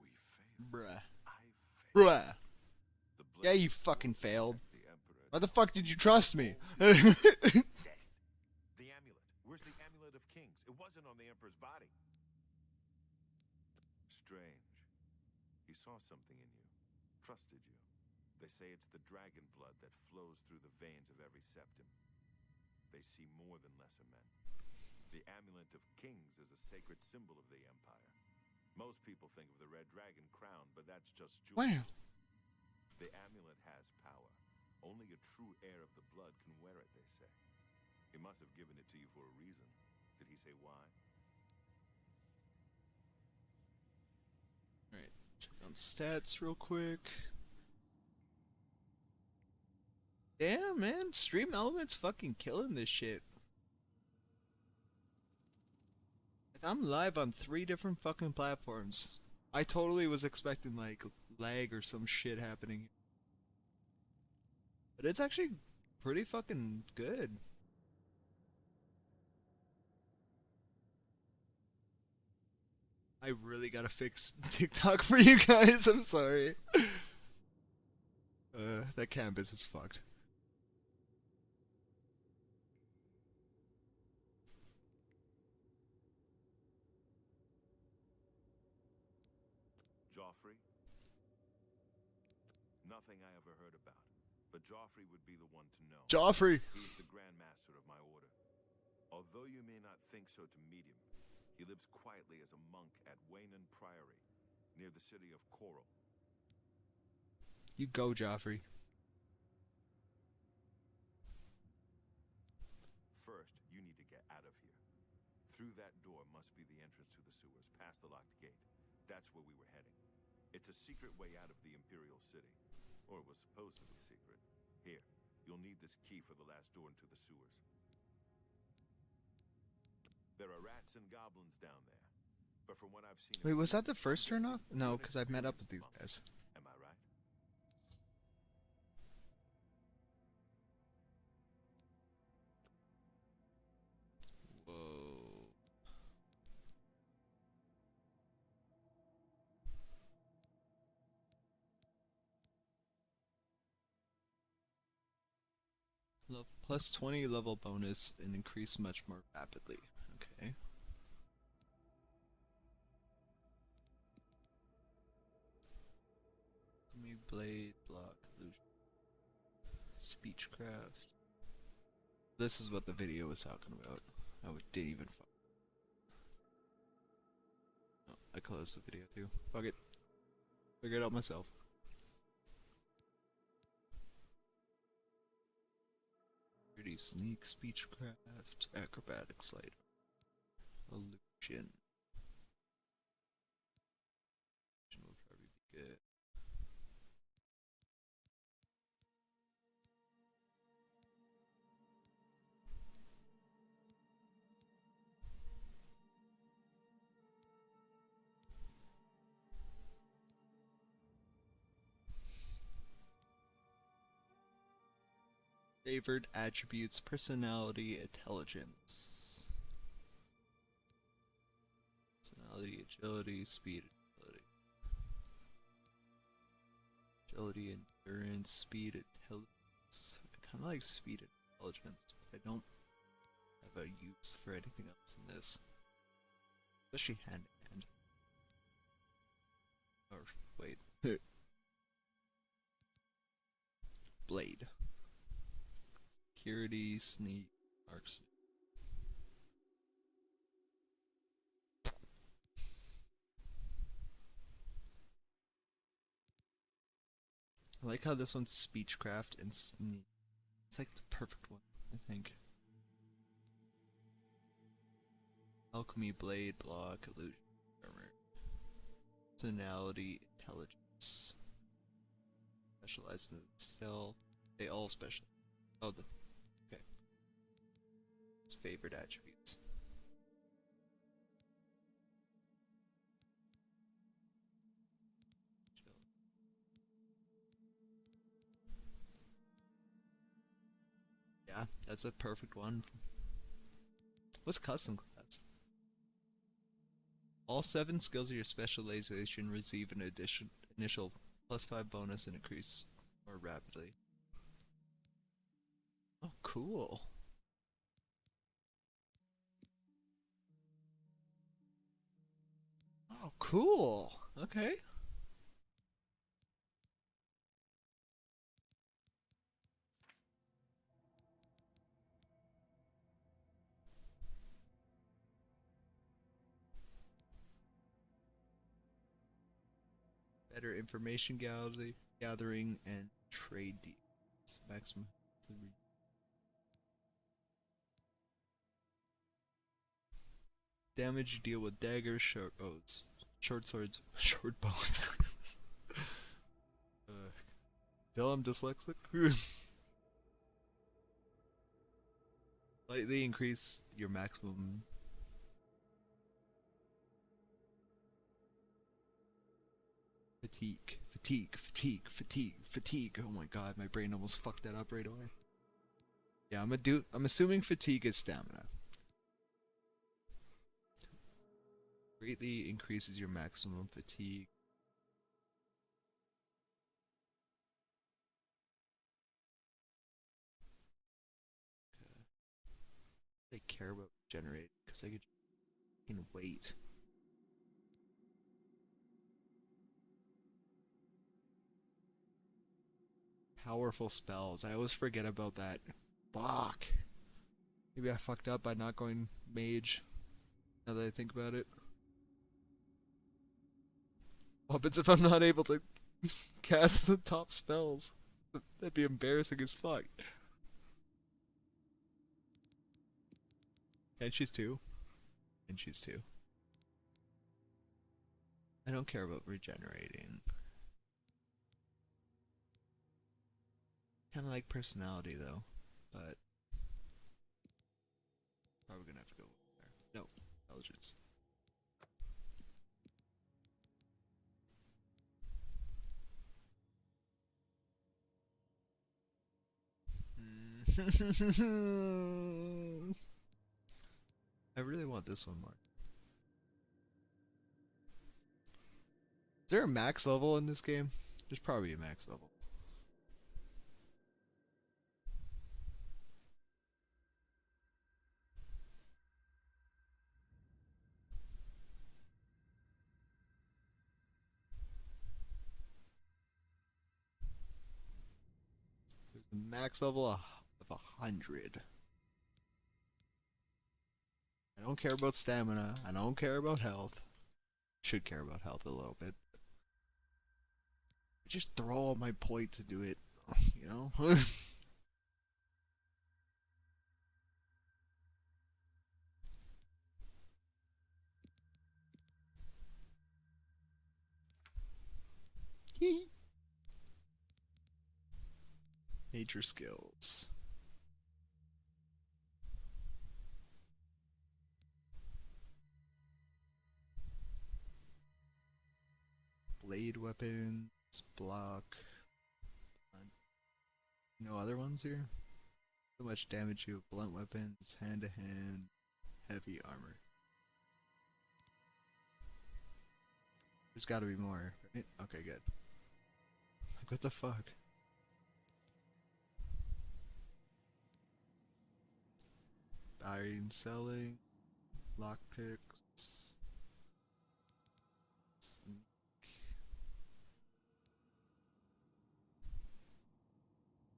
We failed. Bruh. I failed. Bruh. The Yeah, blade you fucking failed. the Emperor. Why the fuck did you trust me? Dead. The amulet. Where's the amulet of kings? It wasn't on the Emperor's body. Strange. He saw something in you. Trusted you. They say it's the dragon blood that flows through the veins of every septim. They see more than lesser men. The amulet of kings is a sacred symbol of the Empire. Most people think of the Red Dragon crown, but that's just Wow. jewelry. The amulet has power. Only a true heir of the blood can wear it, they say. He must have given it to you for a reason. Did he say why? Alright, check on stats real quick. Damn, man, Stream Elements fucking killing this shit. Like, I'm live on 3 different fucking platforms. I totally was expecting, like, lag or some shit happening. But it's actually pretty fucking good. I really gotta fix TikTok for you guys, I'm sorry. That canvas is fucked. Joffrey? Nothing I ever heard about. But Joffrey would be the one to know. Joffrey! He's the Grand Master of my order. Although you may not think so to meet him, he lives quietly as a monk at Waynon Priory, near the city of Coral. You go, Joffrey. First, you need to get out of here. Through that door must be the entrance to the sewers, past the locked gate. That's where we were heading. It's a secret way out of the Imperial City. Or it was supposed to be secret. Here, you'll need this key for the last door into the sewers. There are rats and goblins down there. But from what I've seen... Wait, was that the first turn off? No, because I've met up with these guys. Am I right? Whoa. Plus 20 level bonus and increase much more rapidly. Okay. Me blade, block, illusion. Speechcraft. This is what the video was talking about. I didn't even fuck. Oh, I closed the video too. Fuck it. Figure it out myself. Pretty sneak, speechcraft, acrobatics, light, illusion. Illusion would probably be good. Favored attributes, personality, intelligence. Personality, agility, speed, agility. Agility, endurance, speed, intelligence. I kinda like speed and intelligence, but I don't have a use for anything else in this. Especially hand to hand. Or, wait. Blade. Security, sneak, arcs. I like how this one's speechcraft and sneak. It's like the perfect one, I think. Alchemy, blade, block, illusion, armor. Personality, intelligence. Specialize in stealth. They all specialize. Oh, the. Okay. His favorite attributes. Yeah, that's a perfect one. What's custom class? All 7 skills of your specialization receive an initial +5 bonus and increase more rapidly. Oh, cool. Oh, cool. Okay. Better information gathering and trade deals. Maximum. Damage you deal with daggers, short bows, short swords, short bows. Tell I'm dyslexic. Slightly increase your maximum. Fatigue. Oh my god, my brain almost fucked that up right away. Yeah, I'm assuming fatigue is stamina. Greatly increases your maximum fatigue. I care about generate because I could can wait. Powerful spells. I always forget about that. Fuck. Maybe I fucked up by not going mage. Now that I think about it. What happens if I'm not able to cast the top spells? That'd be embarrassing as fuck. Can I choose two? And choose two. I don't care about regenerating. Kind of like personality though, but probably gonna have to go there. No, intelligence. I really want this one more. Is there a max level in this game? There's probably a max level. So there's a max level of 100. I don't care about stamina. I don't care about health. Should care about health a little bit. Just throw all my points to do it, you know? Major skills. Blade weapons, block. No other ones here? So much damage you have blunt weapons, hand to hand, heavy armor. There's gotta be more, right? Okay, good. Like, what the fuck? Buying, selling, lockpicks.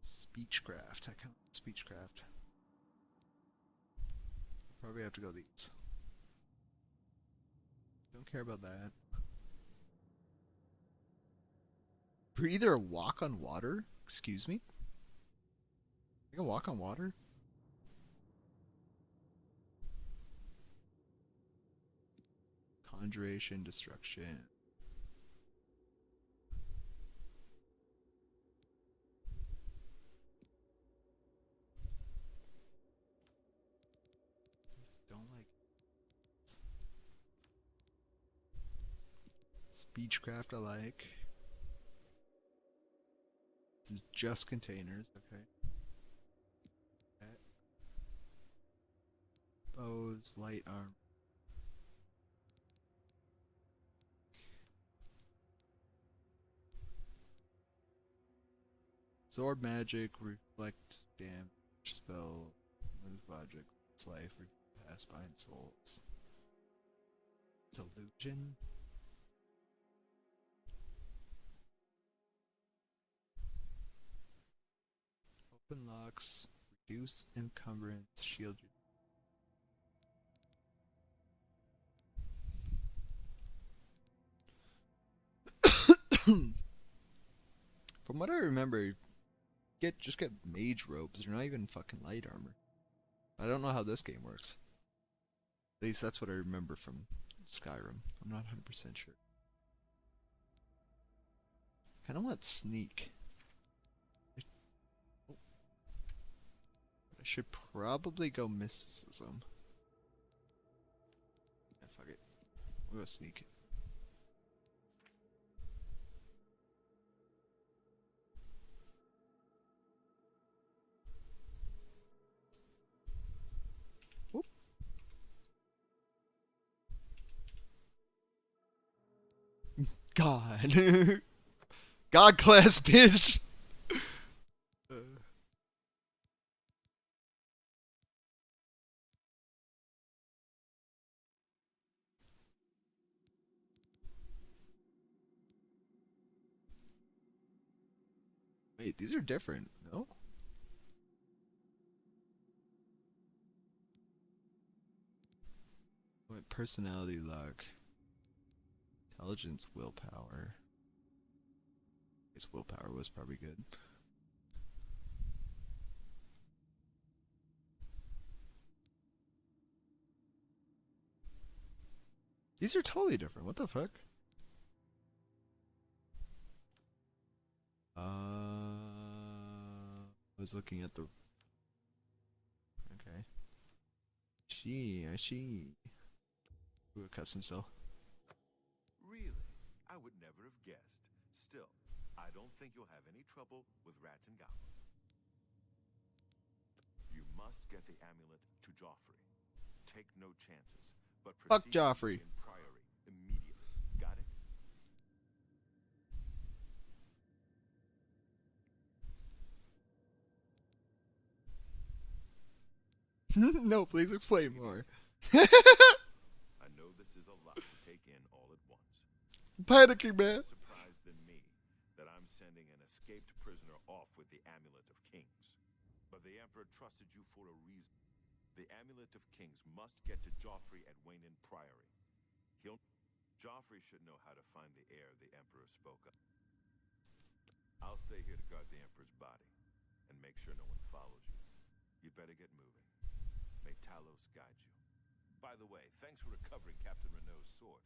Speechcraft. I count speechcraft. Probably have to go these. Don't care about that. Breathe or walk on water? Excuse me? I can walk on water? Conjuration, destruction. Don't like Speechcraft I like. This is just containers, okay. Bows, light arm. Absorb magic, reflect damage, spell, move object, its life, pass behind souls. Delusion. Open locks, reduce encumbrance, shield you. From what I remember, just get mage robes. They're not even fucking light armor. I don't know how this game works. At least that's what I remember from Skyrim. I'm not 100% sure. Kinda want sneak. I should probably go mysticism. Yeah, fuck it. We'll go sneak. Whoop. God. God class, bitch. Wait, these are different, no? Wait, personality luck. Intelligence, willpower. I guess willpower was probably good. These are totally different. What the fuck? I was looking at the. Okay. I see. Ooh, a custom cell. Really? I would never have guessed. Still, I don't think you'll have any trouble with rats and goblins. You must get the amulet to Joffrey. Take no chances, but Fuck proceed to Joffrey. Wayne Priory immediately. Got it? No, please explain more. I know this is a lot to take in all at once. Panicking, man. More surprised than me that I'm sending an escaped prisoner off with the Amulet of Kings. But the Emperor trusted you for a reason. The Amulet of Kings must get to Joffrey at Wayne Priory. Joffrey should know how to find the heir the Emperor spoke of. I'll stay here to guard the Emperor's body and make sure no one follows you. You'd better get moving. May Talos guide you. By the way, thanks for recovering Captain Renault's sword.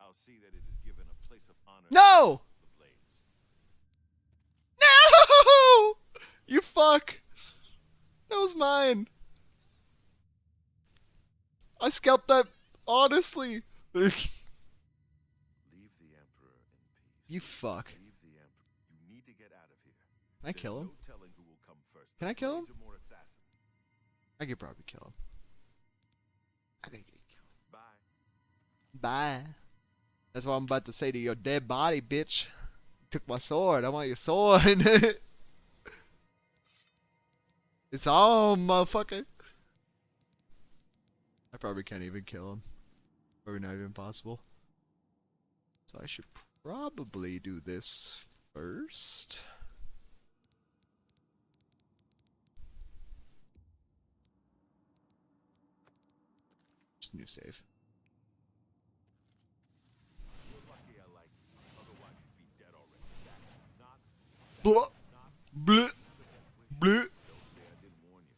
I'll see that it is given a place of honor. No! The blades. No! You fuck! That was mine. I scalped that honestly. Leave the Emperor in peace. You fuck. Leave the Emperor. You need to get out of here. Can I kill him? No telling who will come first. Can I kill him? The blades are more assassin. I could probably kill him. I think I could kill him. Bye. Bye. That's what I'm about to say to your dead body, bitch. You took my sword. I want your sword. It's on, motherfucker. I probably can't even kill him. Probably not even possible. So I should probably do this first. Just new save. You're lucky I like you. Otherwise you'd be dead already. That's not Blah. Blah. Blah. Don't say I didn't warn you.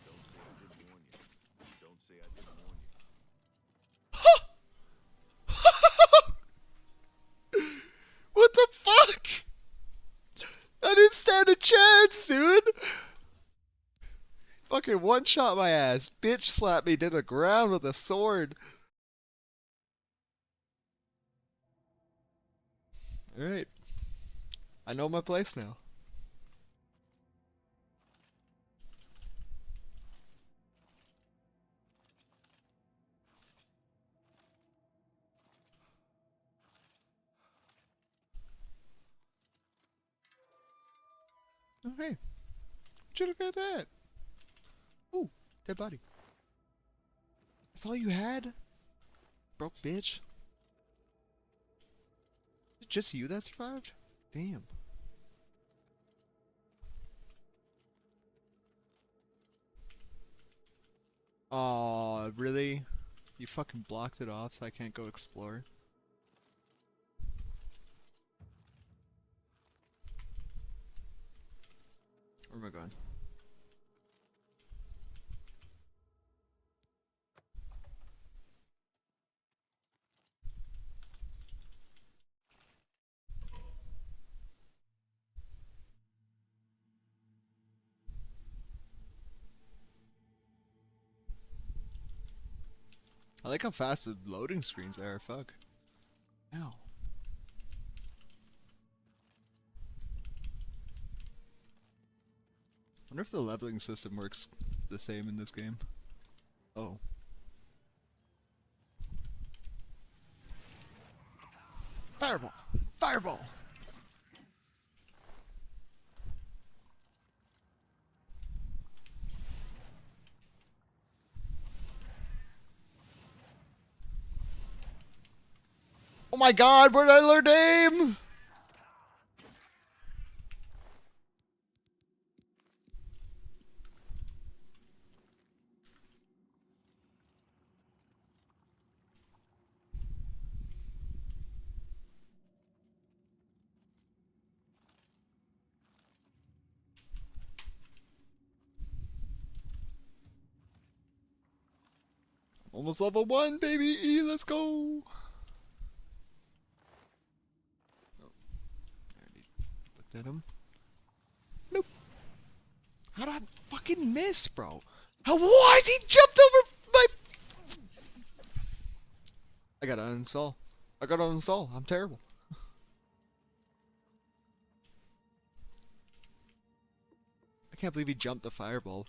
Don't say I didn't warn you. Don't say I didn't warn you. What the fuck? I didn't stand a chance, dude. Fucking one shot my ass. Bitch slapped me to the ground with a sword. Alright. I know my place now. Oh, hey. Would you look at that? Ooh, dead body. That's all you had? Broke bitch. Is it just you that survived? Damn. Aw, really? You fucking blocked it off so I can't go explore? Where am I going? I like how fast the loading screens are. Fuck. Ow. Wonder if the leveling system works the same in this game. Oh. Fireball! Fireball! Oh my god, where did I learn aim? Almost level 1, baby! Let's go! Oh, I already looked at him. Nope. How did I fucking miss, bro? How? Why is he jumped over my... I gotta uninstall. I gotta uninstall. I'm terrible. I can't believe he jumped the fireball.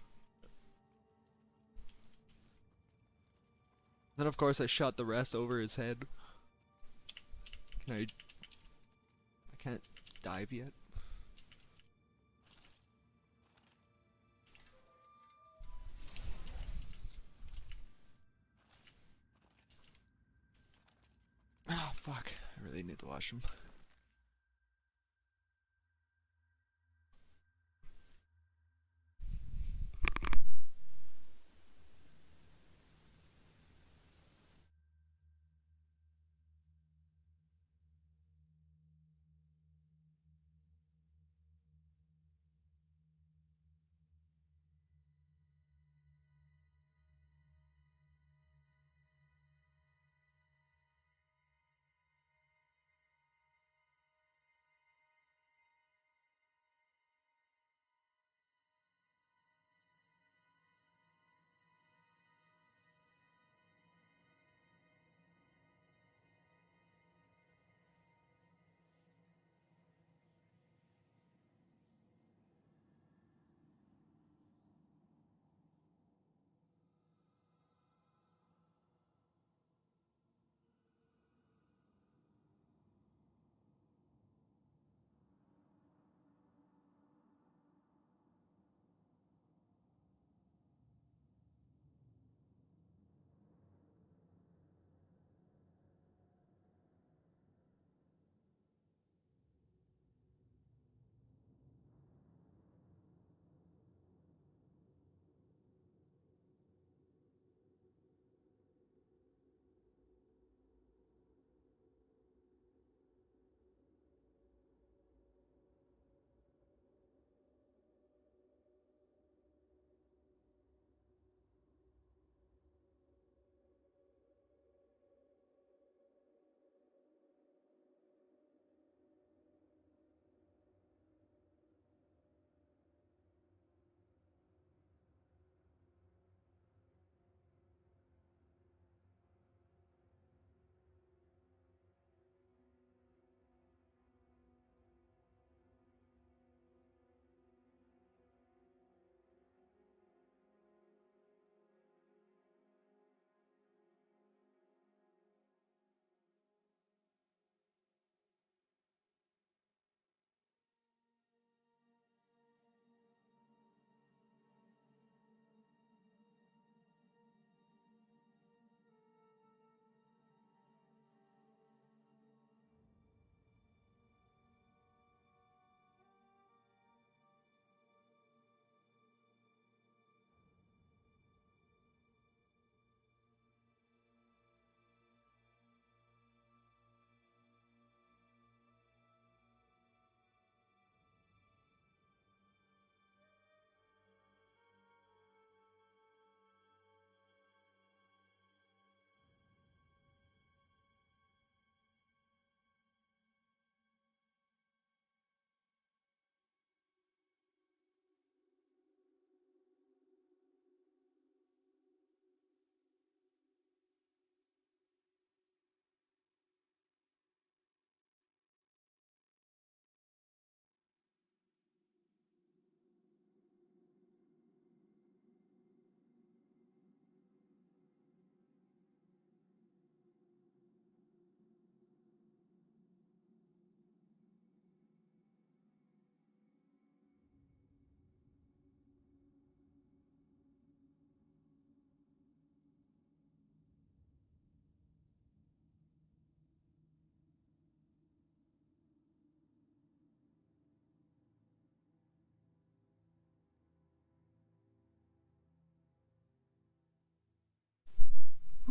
Then of course I shot the rest over his head. Can I can't dive yet. Ah, fuck. I really need to watch him.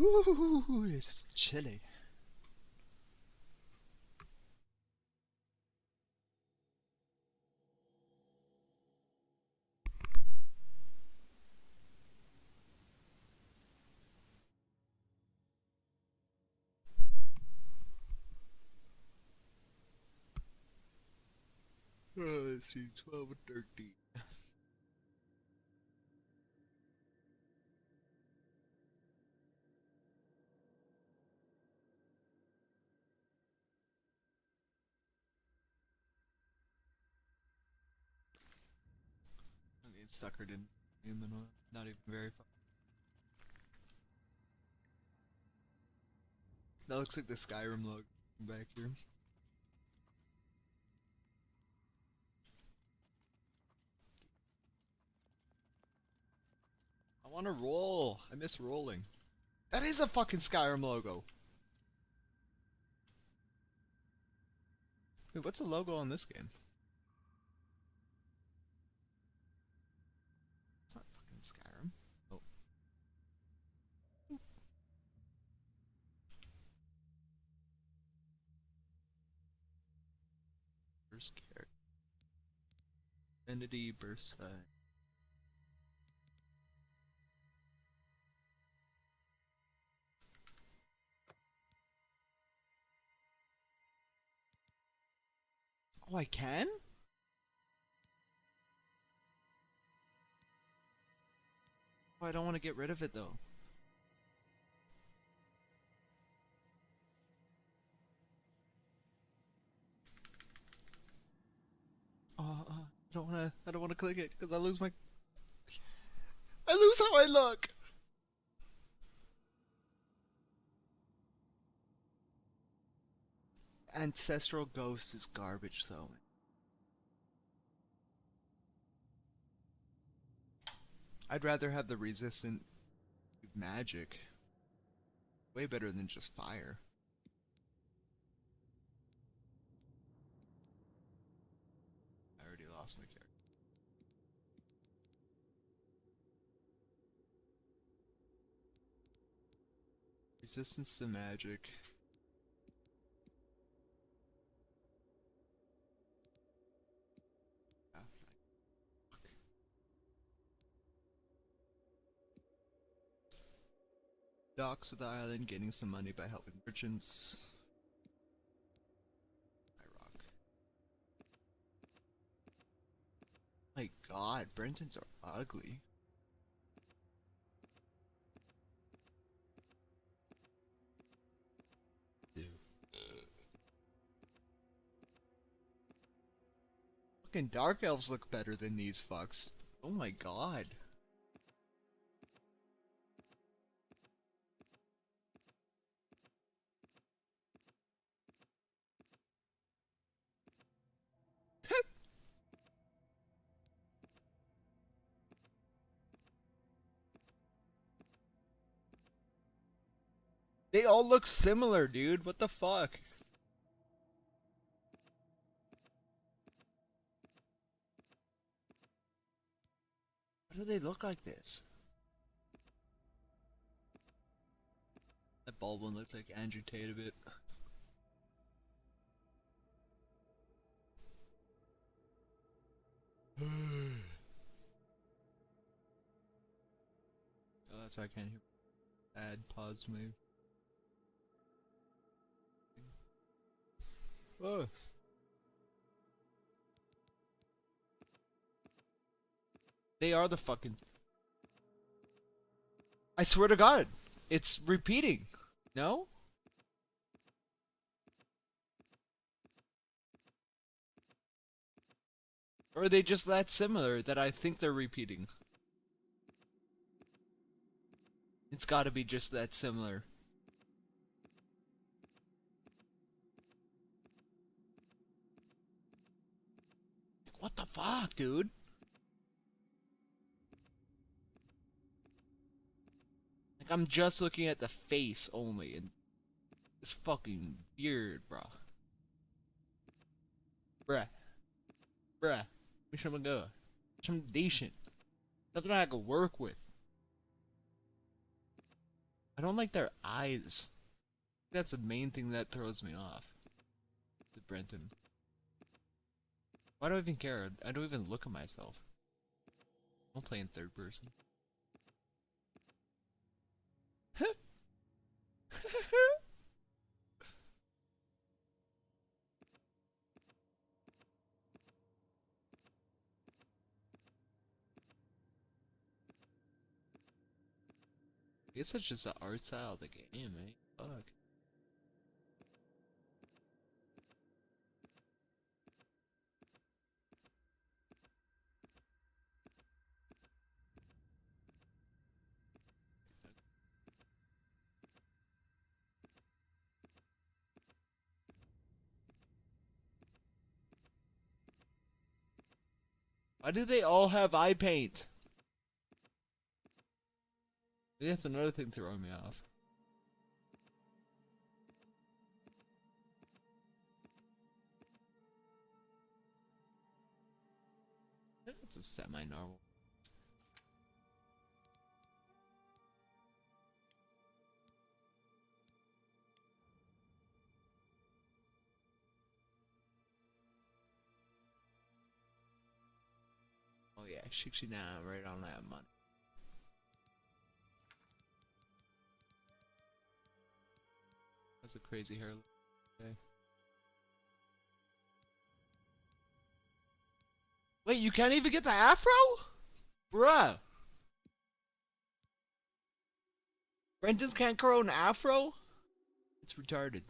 Woo, it's chilly. Let's see, 12 and 13. The sucker didn't even not even very far. That looks like the Skyrim logo back here. I want to roll. I miss rolling. That is a fucking Skyrim logo. Wait, what's the logo on this game? It's not fucking Skyrim. Oh. First character. Entity, burst side. Oh, I can? Oh, I don't want to get rid of it though. I don't wanna click it because I lose how I look. Ancestral Ghost is garbage though. I'd rather have the resistant magic. Way better than just fire. I already lost my character. Resistance to magic. Docks of the island, gaining some money by helping merchants. I rock. My god, Brentons are ugly. Fucking Dark Elves look better than these fucks. Oh my god. They all look similar, dude. What the fuck? Why do they look like this? That bald one looked like Andrew Tate a bit. Oh, that's why I can't hear. Add pause move. Oh. They are the fucking. I swear to God, it's repeating. No? Or are they just that similar that I think they're repeating? It's gotta be just that similar. What the fuck, dude? Like, I'm just looking at the face only, and it's fucking weird, bro. Bruh. Wish I'm gonna go. Wish I'm decent. Something I could work with. I don't like their eyes. That's the main thing that throws me off. The Brenton. Why do I even care? I don't even look at myself. I don't play in third person. I guess that's just the art style of the game, eh? Fuck. Why do they all have eye paint? Maybe that's another thing throwing me off. It's a semi-normal. Oh yeah, 69 right on that money. That's a crazy hair. Okay. Wait, you can't even get the afro? Bruh. Brenton's can't grow an afro? It's retarded.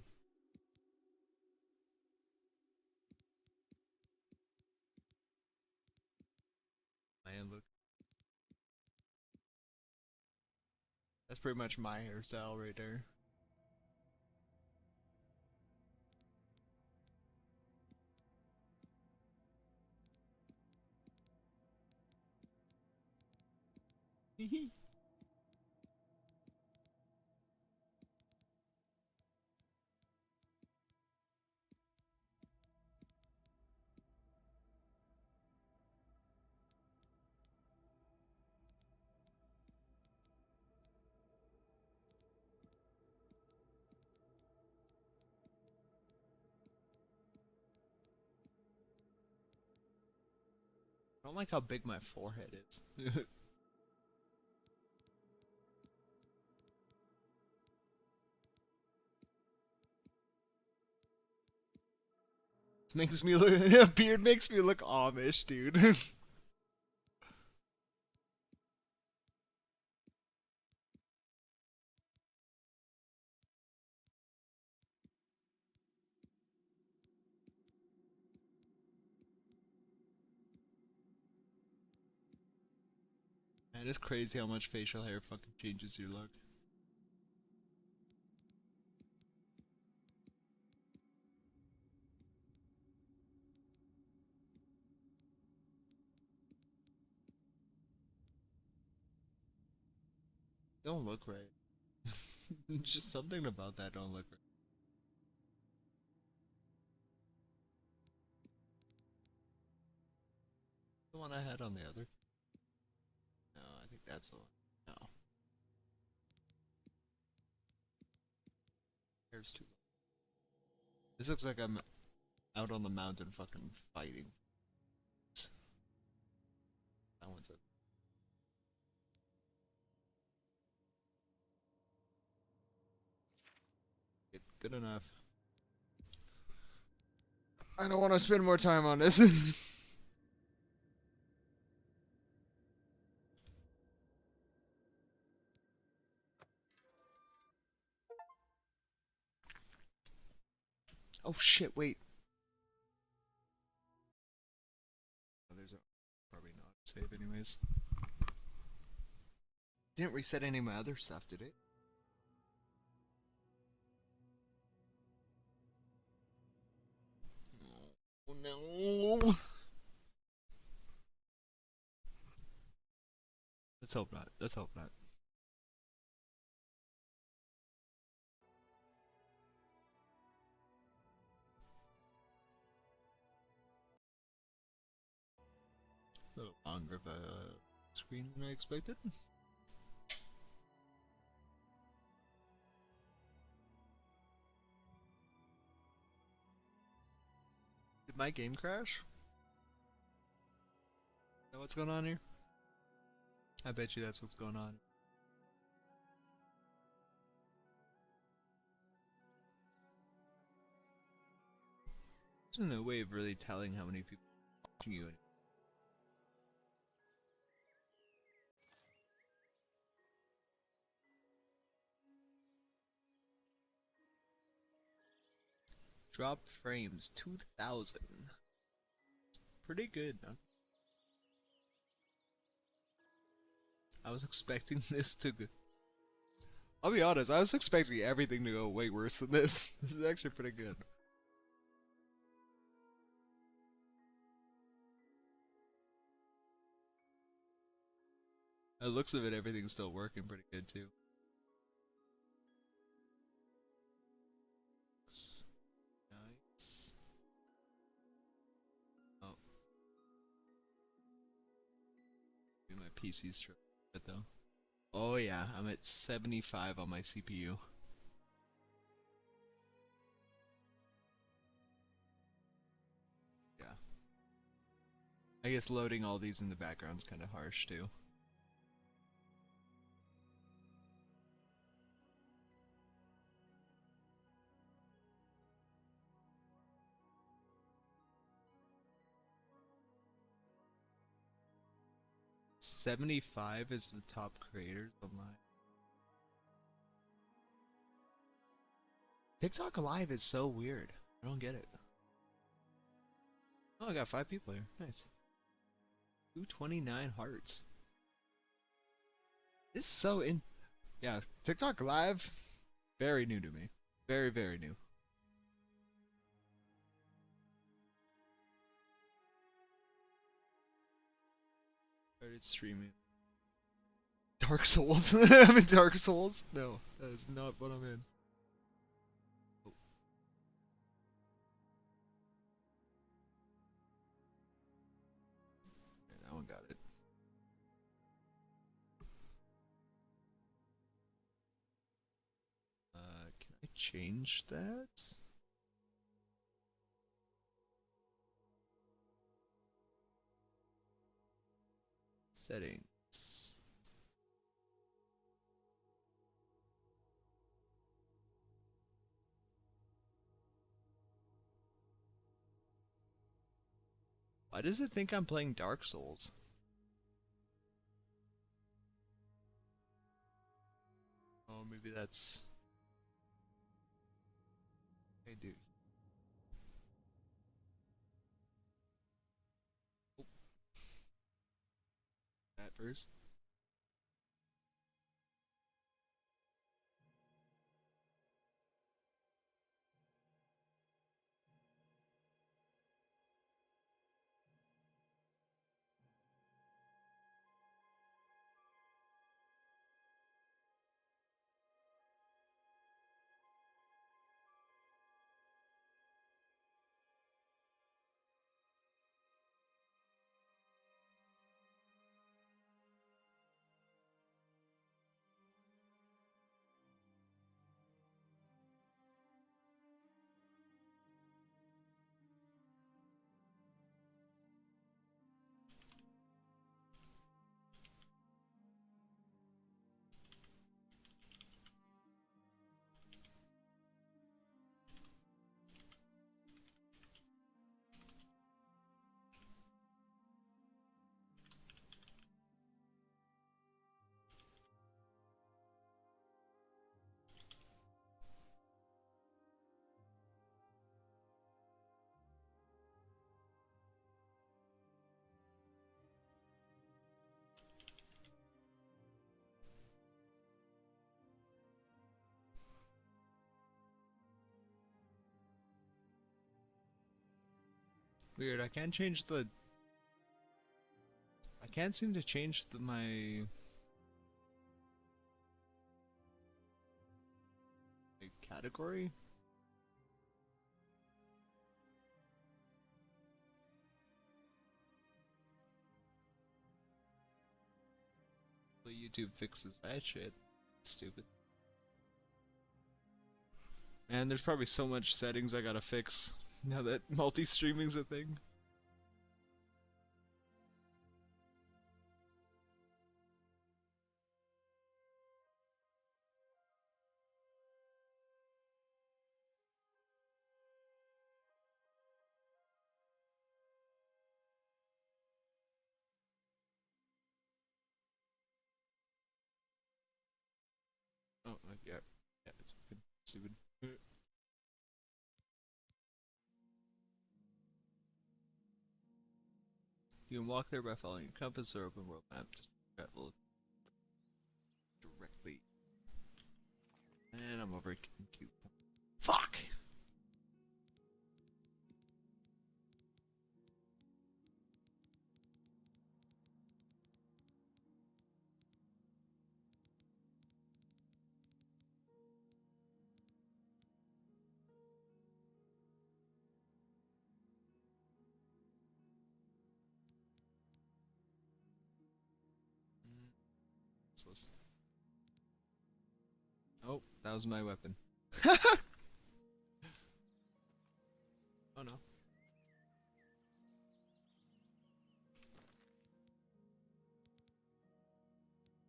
Man, look. That's pretty much my hairstyle right there. Hee I don't like how big my forehead is. Makes me look. A beard makes me look Amish, dude. Man, it's crazy how much facial hair fucking changes your look. Don't look right. Just something about that don't look right. The one I had on the other. No, I think that's the one. No. Hair's too long. This looks like I'm out on the mountain fucking fighting. That one's a good enough. I don't want to spend more time on this. Oh shit, wait. Oh, there's a probably not save anyways. Didn't reset any of my other stuff, did it? Oh no. Let's hope not. Let's hope not. A little longer of a screen than I expected. Did my game crash? Is that what's going on here? I bet you that's what's going on. There's no way of really telling how many people are watching you. Drop frames 2,000. Pretty good, huh? I was expecting this to go. I'll be honest, I was expecting everything to go way worse than this. This is actually pretty good. By the looks of it, everything's still working pretty good too. Nice. Oh. Maybe my PC's tripping a bit though. Oh yeah, I'm at 75 on my CPU. Yeah. I guess loading all these in the background's kind of harsh too. $75 is the top creators online. TikTok Live is so weird. I don't get it. Oh, I got 5 people here. Nice. 229 hearts. This is so in. Yeah, TikTok Live, very new to me. Very, very new. Started streaming. Dark Souls. I'm in Dark Souls? No, that is not what I'm in. Oh. Okay, that one got it. Can I change that? Settings. Why does it think I'm playing Dark Souls? Oh, maybe that's... Hey, dude. Oh. That first. Weird, I can't change the... I can't seem to change my category. Hopefully YouTube fixes that shit. Stupid. Man, there's probably so much settings I gotta fix. Now that multi-streaming's a thing. Oh, yeah. Yeah, it's good. Stupid. You can walk there by following a compass or open world map to travel directly. And I'm over cute. Fuck! Useless. Oh, that was my weapon. Oh no.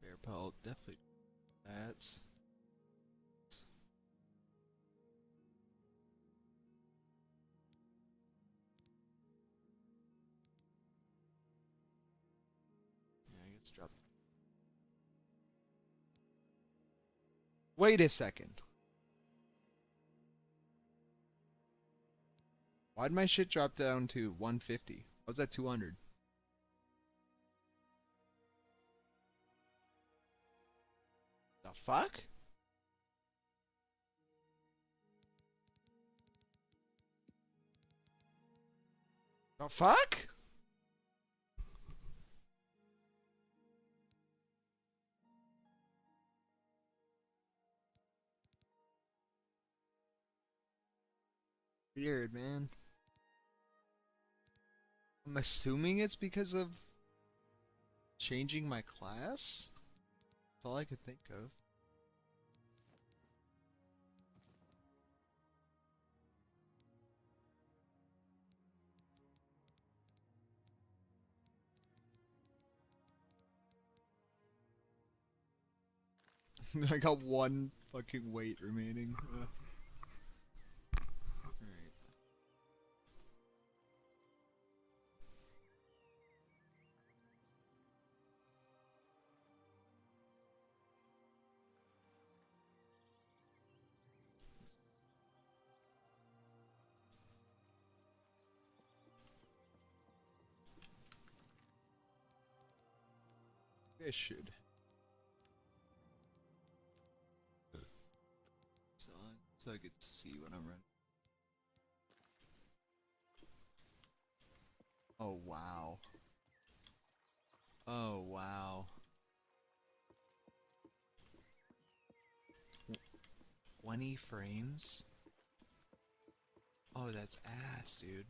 Bear pelt, definitely that. Yeah, I guess drop. Wait a second. Why'd my shit drop down to 150? I was at 200. The fuck? The fuck? Weird, man. I'm assuming it's because of changing my class? That's all I could think of. I got one fucking weight remaining. Alright. I should. So I could see what I'm running. Oh wow. Oh wow. 20 frames? Oh, that's ass, dude.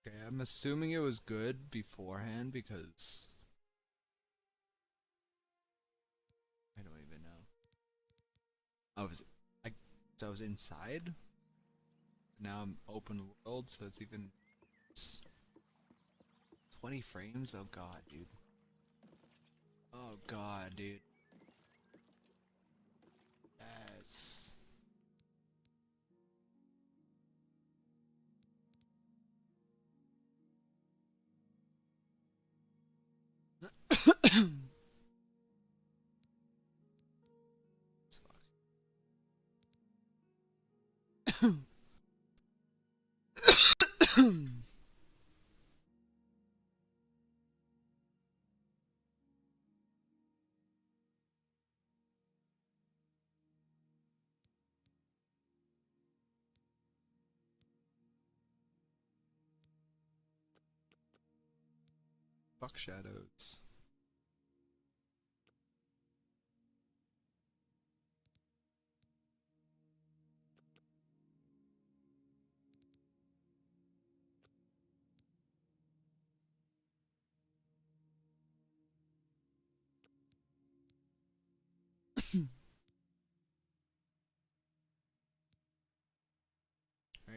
Okay, I'm assuming it was good beforehand because I don't even know. I so I was inside. Now I'm open world, so it's even 20 frames. Oh god, dude. Oh god, dude. Yes. Fuck shadows.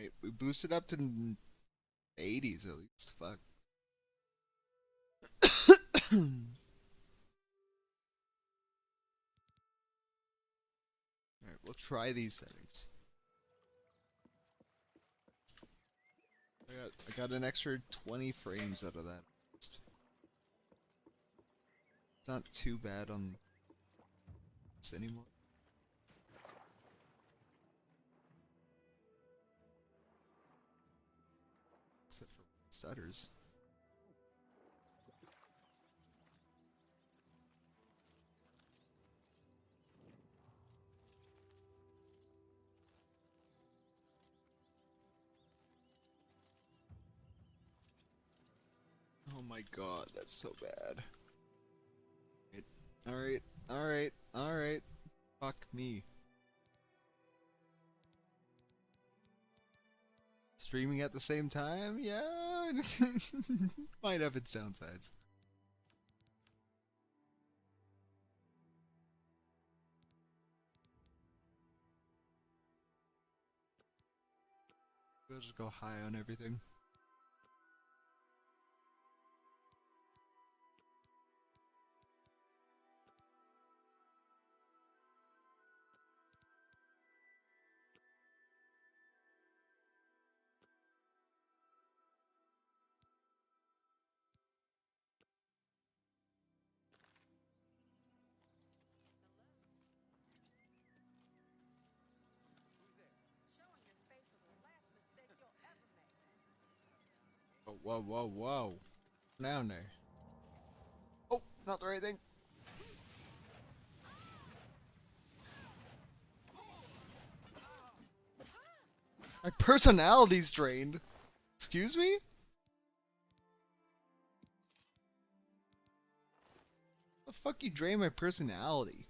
Alright, we boosted up to 80s at least. Fuck. Alright, we'll try these settings. I got an extra 20 frames out of that. It's not too bad on this anymore. Except for stutters. Oh my god, that's so bad. Alright, alright, alright. Fuck me. Streaming at the same time? Yeah. Might have its downsides. We'll just go high on everything. Oh, whoa, whoa, whoa. Down there. Oh, not the right thing. My personality's drained. Excuse me? The fuck you drain my personality?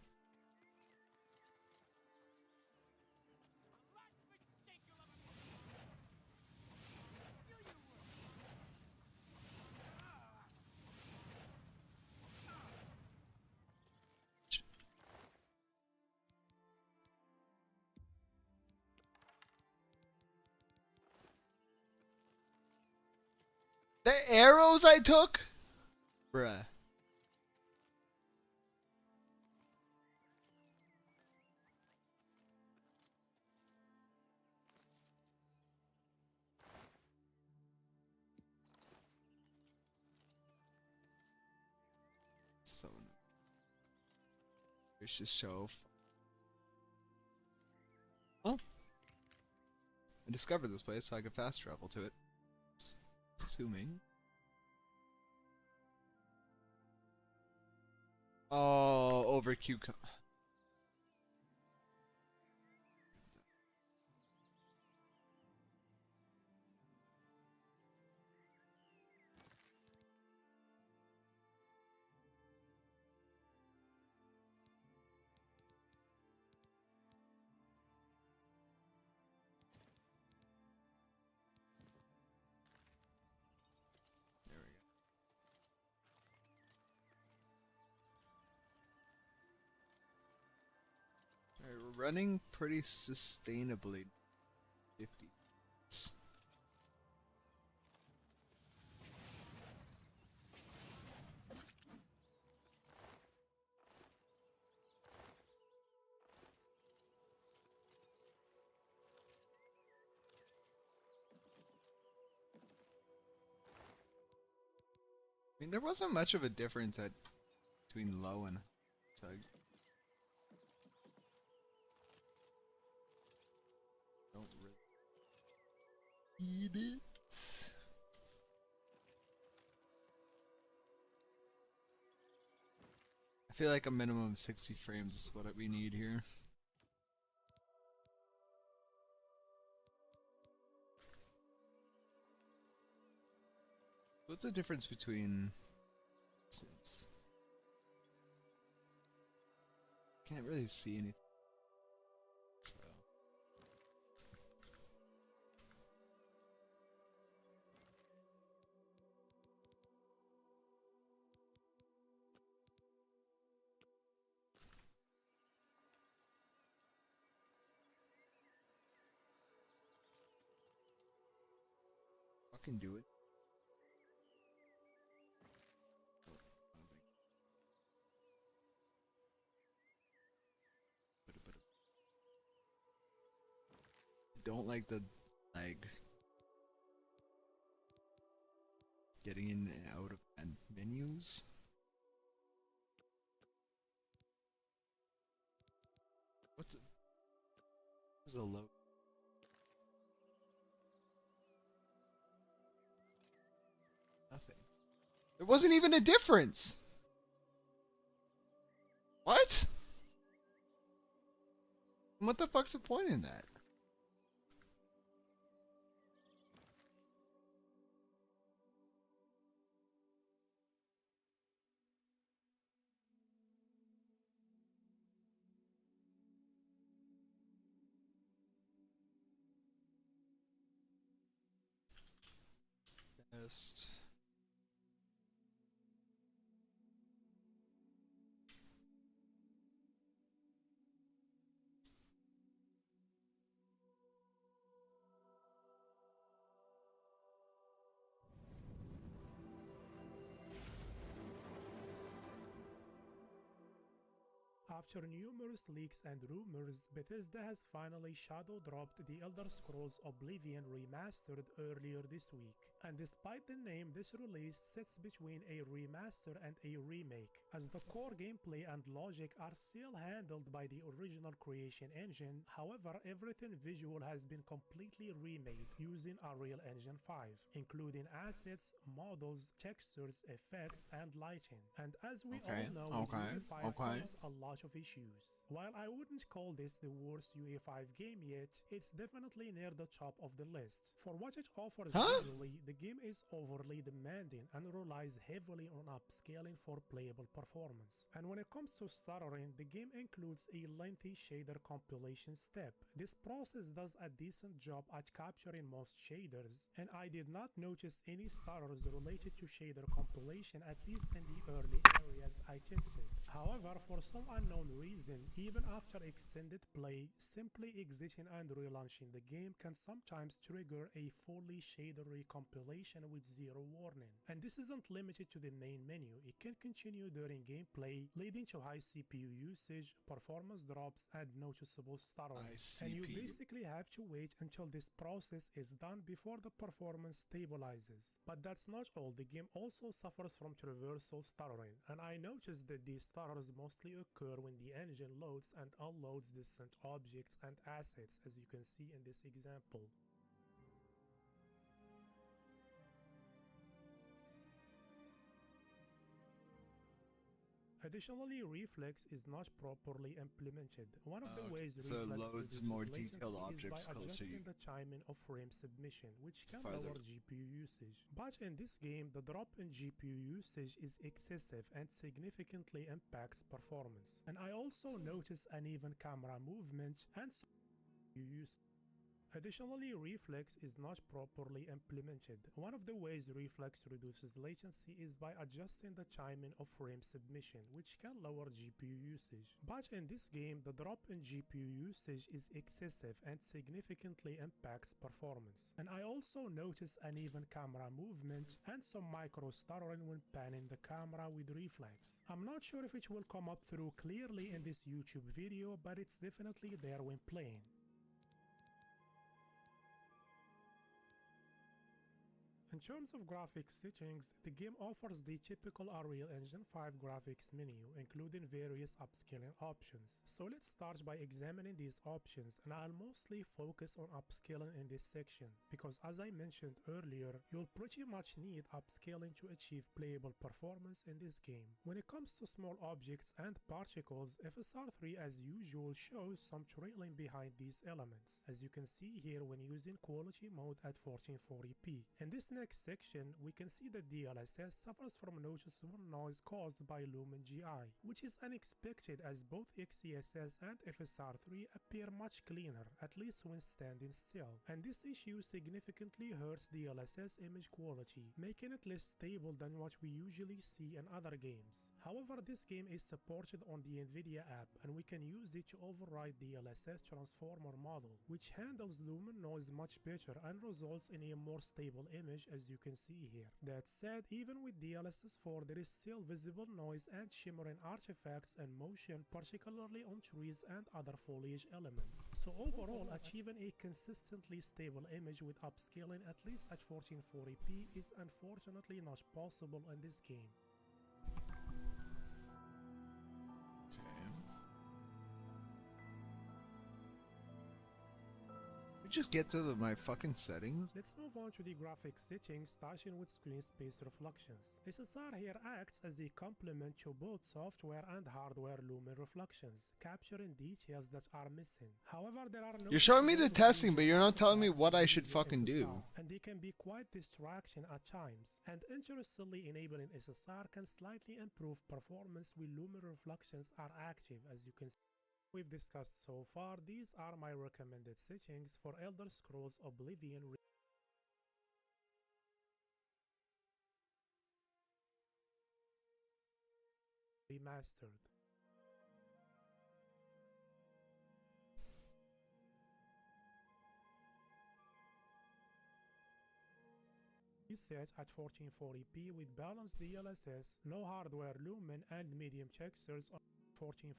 The arrows I took? Bruh. So vicious show. Oh. I discovered this place so I could fast travel to it. Assuming. Oh, over cucumber. There we go. Alright, we're running pretty sustainably. 50. I mean, there wasn't much of a difference between low and tug. Don't really eat it. I feel like a minimum of 60 frames is what we need here. What's the difference between... Can't really see anything. So. fucking do it. Don't like the lag. Getting in and out of menus. What's there's a load. Nothing. There wasn't even a difference. What? What the fuck's the point in that? Best. After numerous leaks and rumors, Bethesda has finally shadow dropped The Elder Scrolls Oblivion Remastered earlier this week. And despite the name, this release sits between a remaster and a remake, as the core gameplay and logic are still handled by the original creation engine. However, everything visual has been completely remade using Unreal Engine 5, including assets, models, textures, effects, and lighting. And as we all know, UE5 has a lot of issues. While I wouldn't call this the worst UE5 game yet, it's definitely near the top of the list. For what it offers visually, the game is overly demanding and relies heavily on upscaling for playable performance. And when it comes to stuttering, the game includes a lengthy shader compilation step. This process does a decent job at capturing most shaders, and I did not notice any stutters related to shader compilation, at least in the early areas I tested. However, for some unknown reason, even after extended play, simply exiting and relaunching the game can sometimes trigger a fully shadery compilation with zero warning. And this isn't limited to the main menu. It can continue during gameplay, leading to high CPU usage, performance drops, and noticeable stuttering. And you basically have to wait until this process is done before the performance stabilizes. But that's not all. The game also suffers from traversal stuttering, and I noticed that these stutters mostly occur when the engine loads and unloads distant objects and assets, as you can see in this example. Additionally, reflex is not properly implemented. One of the ways reflex reduces more latency detailed is objects by closer to adjusting you. the timing of frame submission, which can Farther. lower GPU usage. But in this game, the drop in GPU usage is excessive and significantly impacts performance. And I also notice uneven camera movement and use. Additionally, reflex is not properly implemented. One of the ways reflex reduces latency is by adjusting the timing of frame submission, which can lower GPU usage. But in this game, the drop in GPU usage is excessive and significantly impacts performance. And I also notice uneven camera movement and some micro stuttering when panning the camera with reflex. I'm not sure if it will come up through clearly in this YouTube video, but it's definitely there when playing. In terms of graphics settings, the game offers the typical Unreal Engine 5 graphics menu, including various upscaling options. So let's start by examining these options, and I'll mostly focus on upscaling in this section, because as I mentioned earlier, you'll pretty much need upscaling to achieve playable performance in this game. When it comes to small objects and particles, FSR3 as usual shows some trailing behind these elements, as you can see here when using quality mode at 1440p. In this next section, we can see that DLSS suffers from noticeable noise caused by Lumen GI, which is unexpected as both XeSS and FSR3 appear much cleaner, at least when standing still. And this issue significantly hurts DLSS image quality, making it less stable than what we usually see in other games. However, this game is supported on the NVIDIA app, and we can use it to override DLSS transformer model, which handles lumen noise much better and results in a more stable image as you can see here. That said, even with DLSS4 there is still visible noise and shimmering artifacts and motion, particularly on trees and other foliage elements. So overall, achieving a consistently stable image with upscaling at least at 1440p is unfortunately not possible in this game. Just get to my fucking settings. Let's move on to the graphics settings, starting with screen space reflections. SSR here acts as a complement to both software and hardware lumen reflections, capturing details that are missing. However, there are no... You're showing me the testing, but you're not telling me what I should fucking do. And they can be quite distraction at times. And interestingly, enabling SSR can slightly improve performance when lumen reflections are active, as you can see. We've discussed so far, these are my recommended settings for Elder Scrolls Oblivion Remastered. Set at 1440p with balanced DLSS, no hardware lumen, and medium textures on 1440p.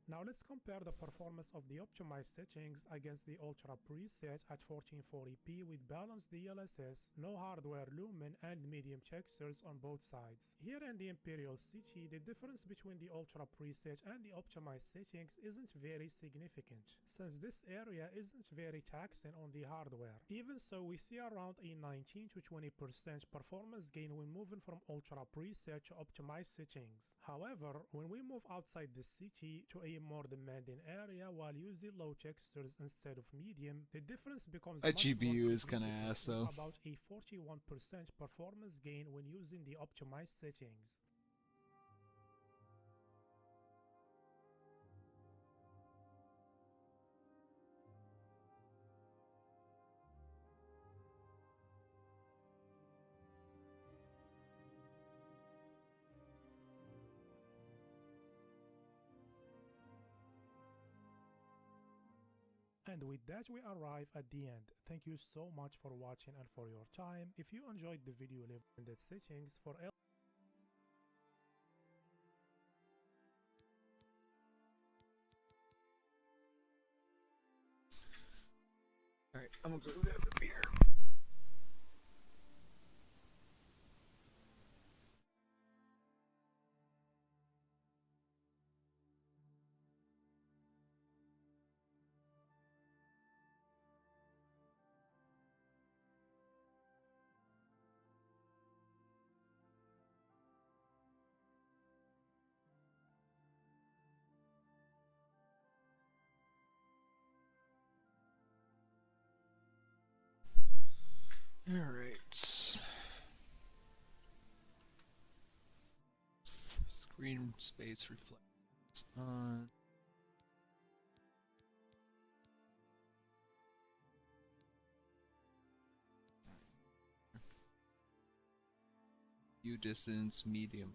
Now let's compare the performance of the optimized settings against the Ultra preset at 1440p with balanced DLSS, no hardware lumen, and medium textures on both sides. Here in the Imperial City, the difference between the Ultra preset and the optimized settings isn't very significant, since this area isn't very taxing on the hardware. Even so, we see around a 19 to 20% performance gain when moving from Ultra preset to optimized settings. However, when we move outside the city to a more demanding area while using low textures instead of medium, the difference becomes that much GPU more is kinda ass though. about a 41% performance gain when using the optimized settings. And with that, we arrive at the end. Thank you so much for watching and for your time. If you enjoyed the video, leave the settings for Alright, I'm gonna go grab a beer. Alright. Screen space reflects on. View distance, medium.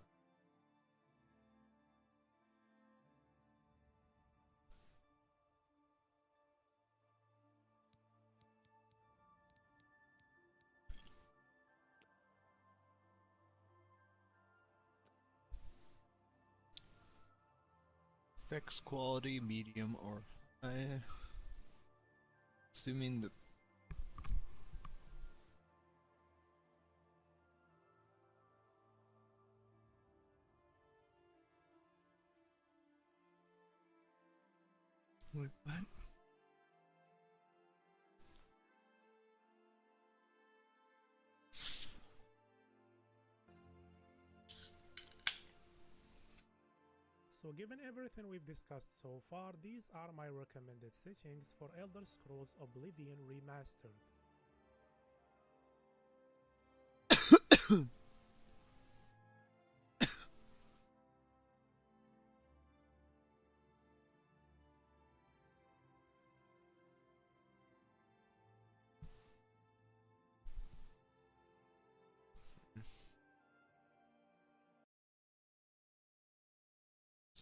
Effects quality, medium or high. Assuming that wait, what? So given everything we've discussed so far, these are my recommended settings for Elder Scrolls Oblivion Remastered.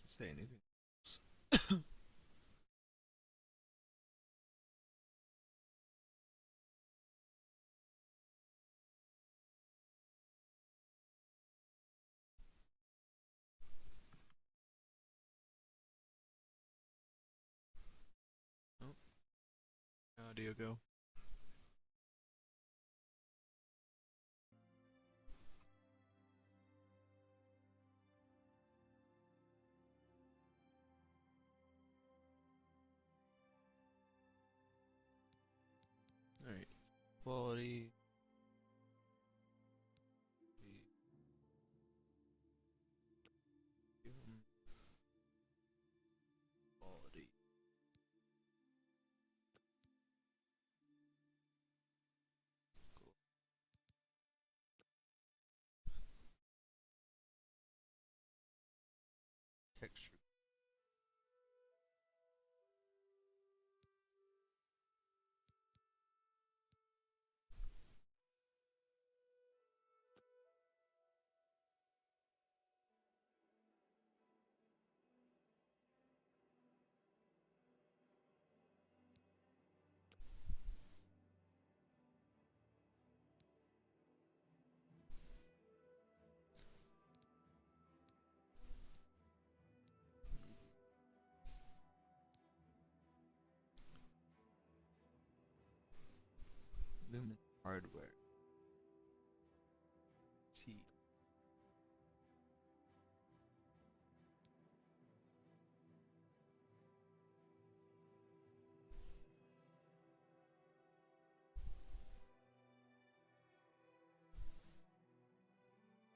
Say anything. video go? Alright. Quality. Quality. Cool. Texture. Lumen hardware. T.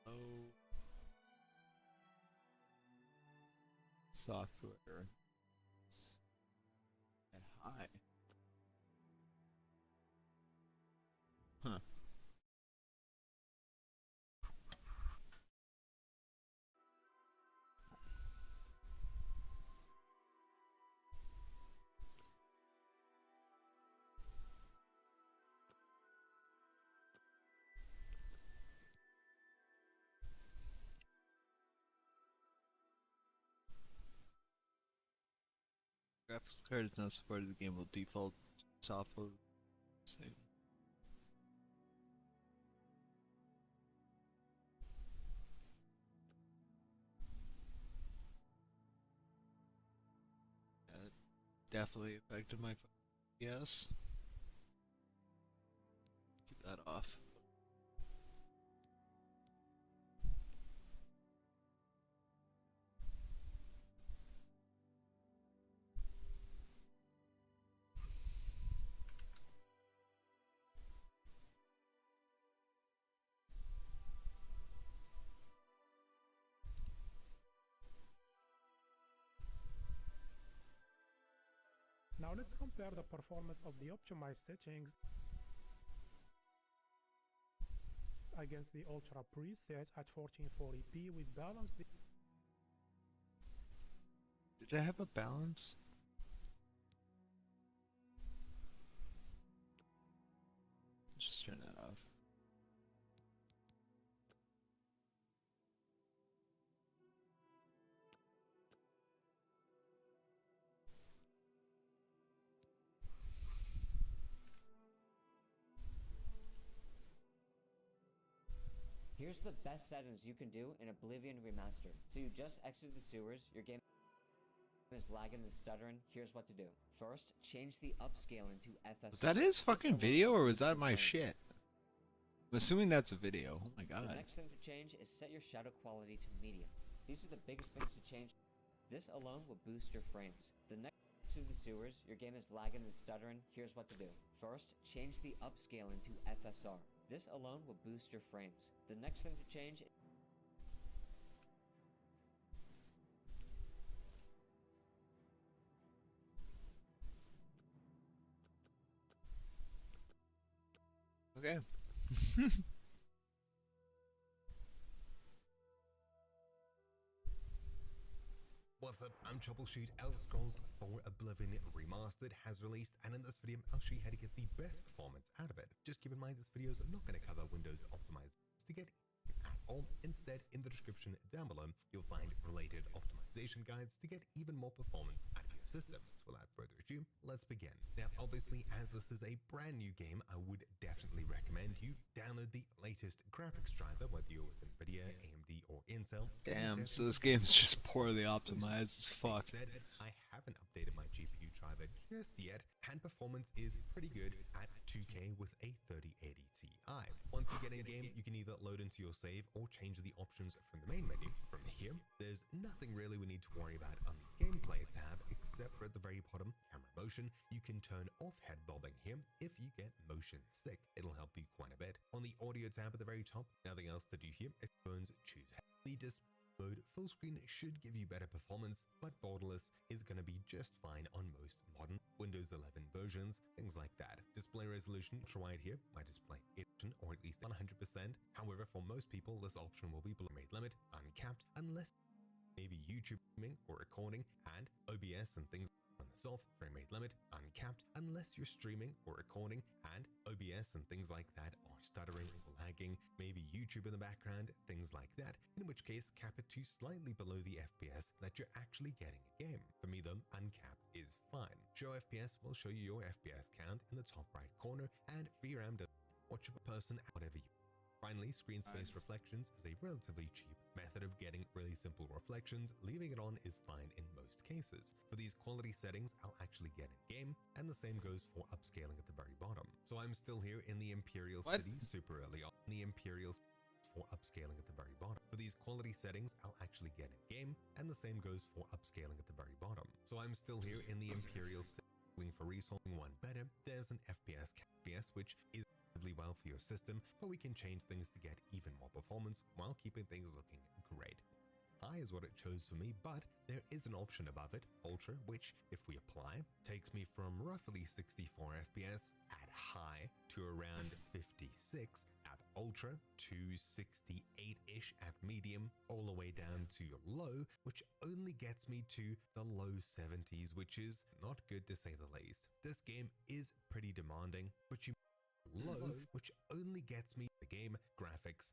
Oh. Software. And high. Huh. Graphics card is not supported. The game will default software. Same. That definitely affected my. Yes. Keep that off. Now let's compare the performance of the optimized settings against the Ultra preset at 1440p with balanced. Did I have a balance? Just turn that off. Here's the best settings you can do in Oblivion Remastered. So you just exited the sewers, your game is lagging and stuttering, here's what to do. First, change the upscaling to FSR. Was that his fucking video or was that my shit? I'm assuming that's a video. Oh my god. The next thing to change is set your shadow quality to medium. These are the biggest things to change. This alone will boost your frames. The next to the sewers, your game is lagging and stuttering, here's what to do. First, change the upscaling to FSR. This alone will boost your frames. The next thing to change. Okay. What's up, I'm Troubleshoot. Elder Scrolls 4 Oblivion Remastered has released, and in this video I'll show you how to get the best performance out of it. Just keep in mind this video is not going to cover Windows optimized to get at all. Instead, in the description down below, you'll find related optimization guides to get even more performance out of your system. So without further ado, let's begin. Now, obviously, as this is a brand new game, I would definitely recommend you download the latest graphics driver, whether you're with NVIDIA, AMD, or Intel. Damn, so this game's just poorly optimized as fuck. Said, I haven't updated my GPU driver just yet, and performance is pretty good at 2K with a 3080 Ti. Once you get in game, you can either load into your save or change the options from the main menu. From here, there's nothing really we need to worry about on the gameplay tab, except for at the very bottom, camera motion. You can turn off head bobbing here if you get motion sick. It'll help you quite a bit. On the audio tab at the very top, nothing else to do here. Headphones, choose heavily display mode. Full screen should give you better performance, but borderless is going to be just fine on most modern Windows 11 versions, things like that. Display resolution, ultra-wide here, my display is or at least 100%. However, for most people, this option will be below rate limit, uncapped, unless maybe YouTube streaming or recording, and OBS and things on this off, frame rate limit, uncapped, unless you're streaming or recording, and OBS and things like that are stuttering or lagging, maybe YouTube in the background, things like that, in which case cap it to slightly below the FPS that you're actually getting a game. For me though, uncapped is fine. Show FPS will show you your FPS count in the top right corner, and VRAM does watch a person, whatever you. Finally, screen space reflections is a relatively cheap method of getting really simple reflections. Leaving it on is fine in most cases. For these quality settings, I'll actually get in game, and the same goes for upscaling at the very bottom. So I'm still here in the Imperial City super early on. The Imperial for upscaling at the very bottom. For these quality settings, I'll actually get in game, and the same goes for upscaling at the very bottom. So I'm still here in the Imperial City for resolving one better. There's an FPS which is well for your system, but we can change things to get even more performance while keeping things looking great. High is what it chose for me, but there is an option above it, Ultra, which, if we apply, takes me from roughly 64 FPS at high to around 56 at Ultra to 68-ish at medium, all the way down to low, which only gets me to the low 70s, which is not good to say the least. This game is pretty demanding, but you low, which only gets me the game graphics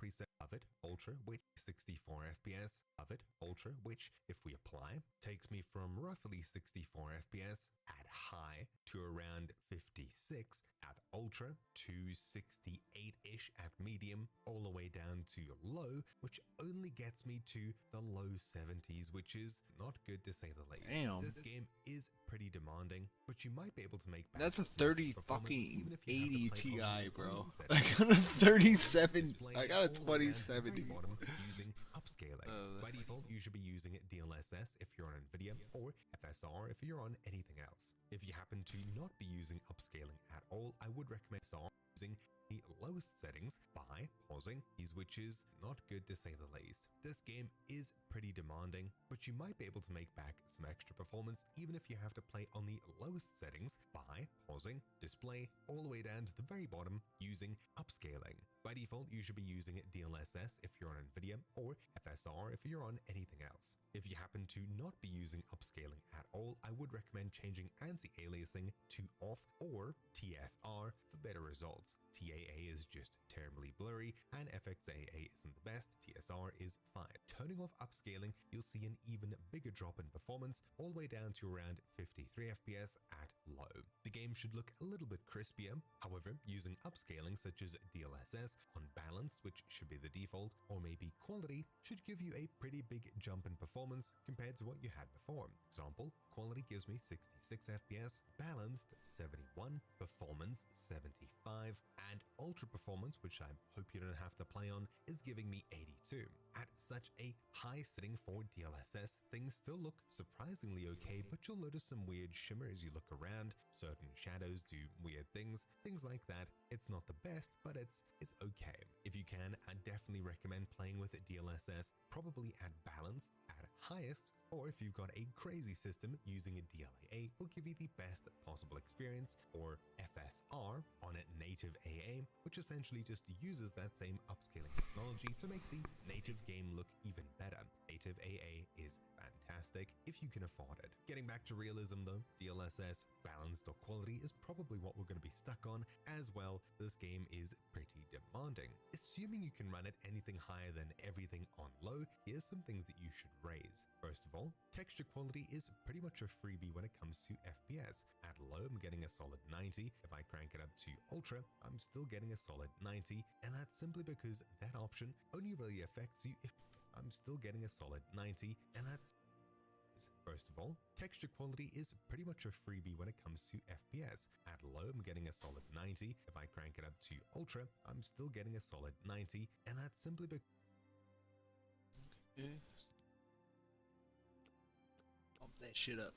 preset of it, Ultra, which 64 FPS of it, Ultra, which, if we apply, takes me from roughly 64 FPS at high to around 56 at Ultra to 68-ish at medium, all the way down to low, which only gets me to the low 70s, which is not good to say the least. Damn. This game is pretty demanding, but you might be able to make back That's a some 30 performance even fucking if you have to 80 play Ti, on bro. low I settings. got a 37. Display I got a all the way down to the very 2070. bottom using upscaling. By default, you should be using DLSS if you're on NVIDIA, or FSR if you're on anything else. If you happen to not be using upscaling at all, I would recommend FSR using the lowest settings by pausing these, which is not good to say the least. This game is pretty demanding, but you might be able to make back some extra performance even if you have to play on the lowest settings by pausing display all the way down to the very bottom using upscaling. By default, you should be using DLSS if you're on NVIDIA, or FSR if you're on anything else. If you happen to not be using upscaling at all, I would recommend changing anti-aliasing to off or TSR for better results. TAA is just terribly blurry, and FXAA isn't the best. TSR is fine. Turning off upscaling, you'll see an even bigger drop in performance, all the way down to around 53 FPS at low. The game should look a little bit crispier. However, using upscaling such as DLSS on balanced, which should be the default, or maybe quality, should give you a pretty big jump in performance compared to what you had before. Example, quality gives me 66 FPS, balanced 71, performance 75, and ultra performance, which I hope you don't have to play on, is giving me 82. At such a high setting for DLSS, things still look surprisingly okay, but you'll notice some weird shimmer as you look around, certain shadows do weird things like that. It's not the best, but it's okay. If you can, I definitely recommend playing with DLSS, probably at balanced, at highest, or if you've got a crazy system, using a DLAA will give you the best possible experience, or FSR on a native AA, which essentially just uses that same upscaling technology to make the native game look even better. A native AA is fantastic if you can afford it. Getting back to realism though, DLSS, balanced or quality is probably what we're going to be stuck on. As well, this game is pretty demanding. Assuming you can run it anything higher than everything on low, here's some things that you should raise. First of all, texture quality is pretty much a freebie when it comes to FPS. At low, I'm getting a solid 90. If I crank it up to ultra, I'm still getting a solid 90, and that's simply because that option only really affects you if I'm still getting a solid 90, and that's first of all, texture quality is pretty much a freebie when it comes to FPS. At low, I'm getting a solid 90. If I crank it up to ultra, I'm still getting a solid 90, and that's simply because Pump that shit up.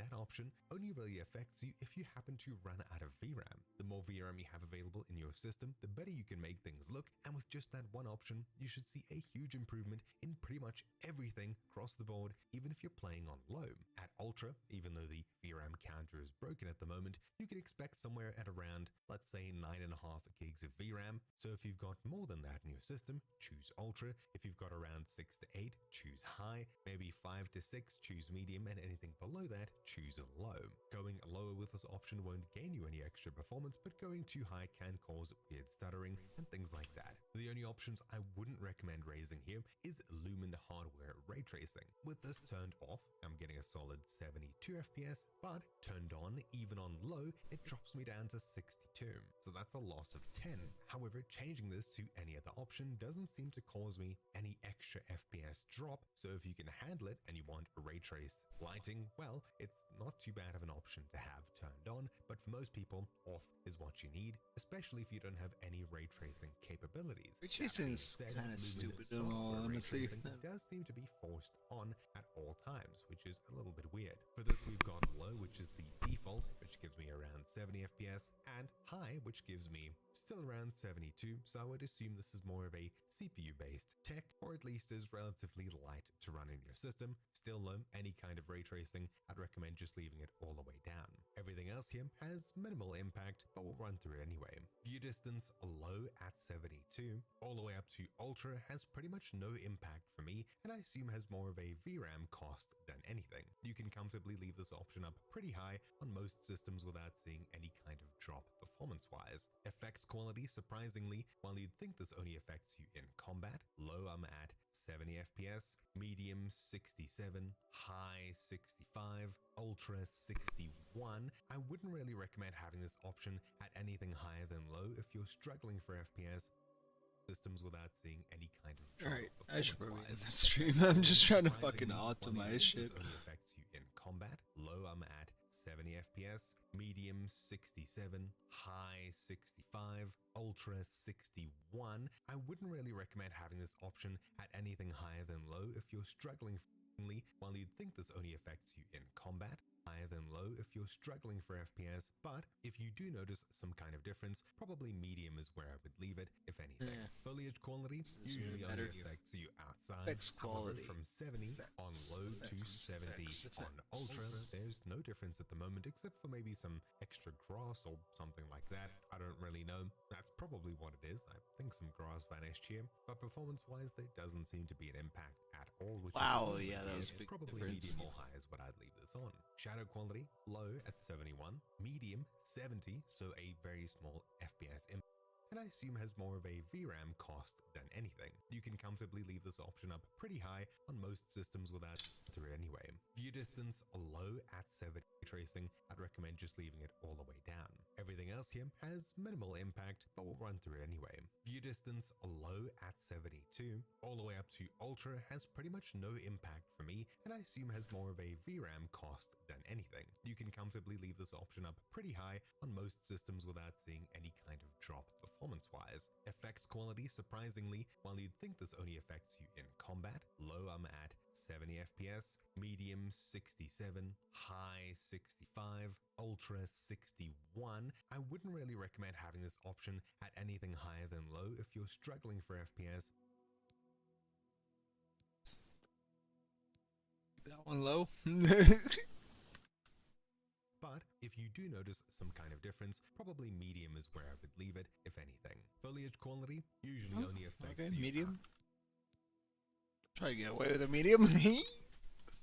that option only really affects you if you happen to run out of VRAM. The more VRAM you have available in your system, the better you can make things look, and with just that one option, you should see a huge improvement in pretty much everything across the board, even if you're playing on low. At ultra, even though the VRAM counter is broken at the moment, you can expect somewhere at around, let's say, 9.5 gigs of VRAM. So if you've got more than that in your system, choose ultra. If you've got around 6 to 8, choose high. Maybe 5 to 6, choose medium, and anything below that, choose low. Going lower with this option won't gain you any extra performance, but going too high can cause weird stuttering and things like that. The only options I wouldn't recommend raising here is Lumen hardware ray tracing. With this turned off, I'm getting a solid 72 FPS, but turned on, even on low, it drops me down to 62. So that's a loss of 10. However, changing this to any other option doesn't seem to cause me any extra FPS drop. So if you can handle it and you want ray traced lighting, well, it's not too bad of an option to have turned on, but for most people, off is what you need, especially if you don't have any ray tracing capabilities. Ray tracing is kind of stupid, honestly. Does seem to be forced on at all times, which is a little bit weird. For this, we've got low, which is the default, which gives me around 70 FPS, and high, which gives me still around 72, so I would assume this is more of a CPU-based tech, or at least is relatively light to run in your system. Still low, any kind of ray tracing, I'd recommend just leaving it all the way down. Everything else here has minimal impact, but we'll run through it anyway. View distance low at 72, all the way up to ultra has pretty much no impact for me, and I assume has more of a VRAM cost than anything. You can comfortably leave this option up pretty high on most systems without seeing any kind of drop performance-wise. Effects quality, surprisingly, while you'd think this only affects you in combat, low I'm at 70 FPS, medium 67, high 65, ultra 61. I wouldn't really recommend having this option at anything higher than low if you're struggling for FPS systems without seeing any kind of drop. Alright, I should probably end the stream. I'm just trying to fucking optimize shit. This only affects you in combat. Low I'm at 70 FPS, medium 67, high 65, ultra 61. I wouldn't really recommend having this option at anything higher than low if you're struggling while you'd think this only affects you in combat. Higher than low if you're struggling for FPS, but if you do notice some kind of difference, probably medium is where I would leave it, if anything. Yeah. Foliage quality usually only affects you outside. Effects However, quality. from 70 on low to 70 on ultra, there's no difference at the moment except for maybe some extra grass or something like that. I don't really know. That's probably what it is. I think some grass vanished here, but performance-wise, there doesn't seem to be an impact at all. Which Wow, is yeah, that was a big probably difference. medium or high is what I'd leave this on. Shadow quality low at 71, medium 70, so a very small FPS impact, and I assume has more of a VRAM cost than anything. You can comfortably leave this option up pretty high on most systems without through anyway. View distance low at 70 tracing, I'd recommend just leaving it all the way down. Everything else here has minimal impact, but we'll run through it anyway. View distance low at 72, all the way up to ultra has pretty much no impact for me, and I assume has more of a VRAM cost than anything. You can comfortably leave this option up pretty high on most systems without seeing any kind of drop performance-wise. Effects quality, surprisingly, while you'd think this only affects you in combat, low I'm at 70 FPS, medium 67, high 65, ultra 61. I wouldn't really recommend having this option at anything higher than low if you're struggling for FPS. That one low. But if if you do notice some kind of difference, probably medium is where I would leave it, if anything. Foliage quality usually only affects Okay, you medium. Try to get away with a medium.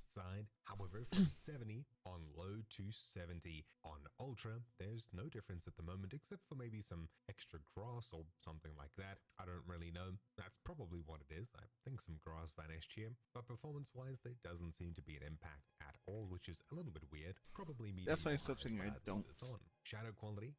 side. However, from 70 on low to 70 on ultra, there's no difference at the moment except for maybe some extra grass or something like that. I don't really know. That's probably what it is. I think some grass vanished here, but performance-wise, there doesn't seem to be an impact at all, which is a little bit weird. Probably medium. Definitely or high something is what I I'd leave don't. this on. Shadow quality.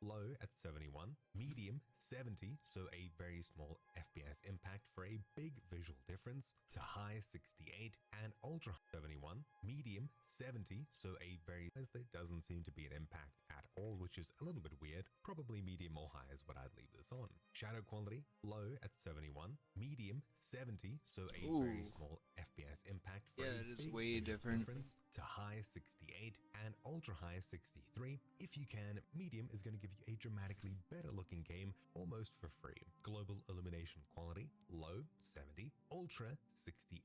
Low at 71, medium 70, so a very small FPS impact for a big visual difference, to high 68, and ultra 71, medium 70, so a very, as there doesn't seem to be an impact at all, which is a little bit weird. Probably medium or high is what I'd leave this on. Shadow quality, low at 71, medium 70, so a very Ooh. small FPS impact for Yeah, a it is big way visual different. difference, to high 68 and ultra high 63. If you can, medium is going to give you a dramatically better looking game almost for free. Global illumination quality, low 70, ultra 68.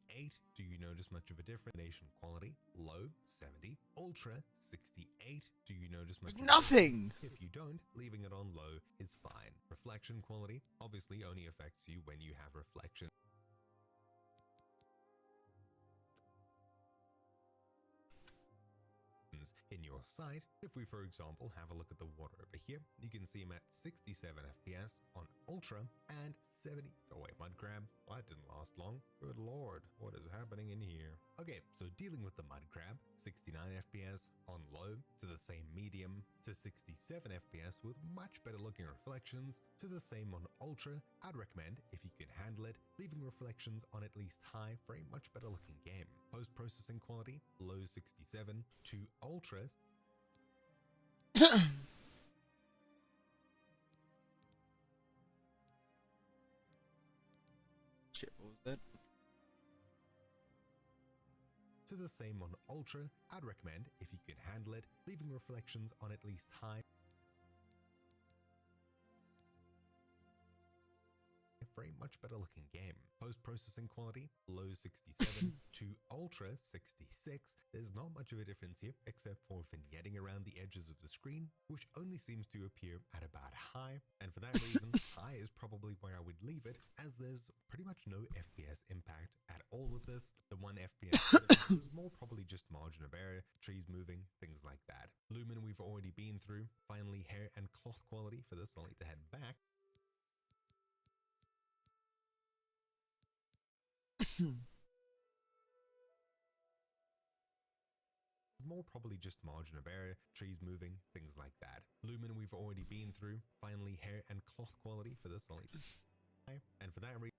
Do you notice much of a difference? Illumination quality, low 70, ultra 68. Do you notice much of a Nothing! difference? If you don't, leaving it on low is fine. Reflection quality obviously only affects you when you have reflection in your sight. If we, for example, have a look at the water over here, you can see him at 67 FPS on ultra and 70. Oh wait, mud crab? Well, that didn't last long. Good lord, what is happening in here? Okay, so dealing with the mud crab, 69 FPS on low, to the same medium, to 67 FPS with much better looking reflections, to the same on ultra. I'd recommend, if you can handle it, leaving reflections on at least high for a much better looking game. Post-processing quality, low 67, to ultra. Shit, what was that? To the same on ultra. I'd recommend, if you can handle it, leaving reflections on at least high for a much better looking game. Post-processing quality, low 67 to ultra 66. There's not much of a difference here except for vignetting around the edges of the screen, which only seems to appear at about high, and for that reason, high is probably where I would leave it, as there's pretty much no FPS impact at all with this. The one FPS is more probably just margin of error, trees moving, things like that. Lumen we've already been through. Finally, hair and cloth quality. For this, I'll need to head back. More probably just margin of error, trees moving, things like that. Lumen we've already been through. Finally, hair and cloth quality. For this, I'll need to and for that reason,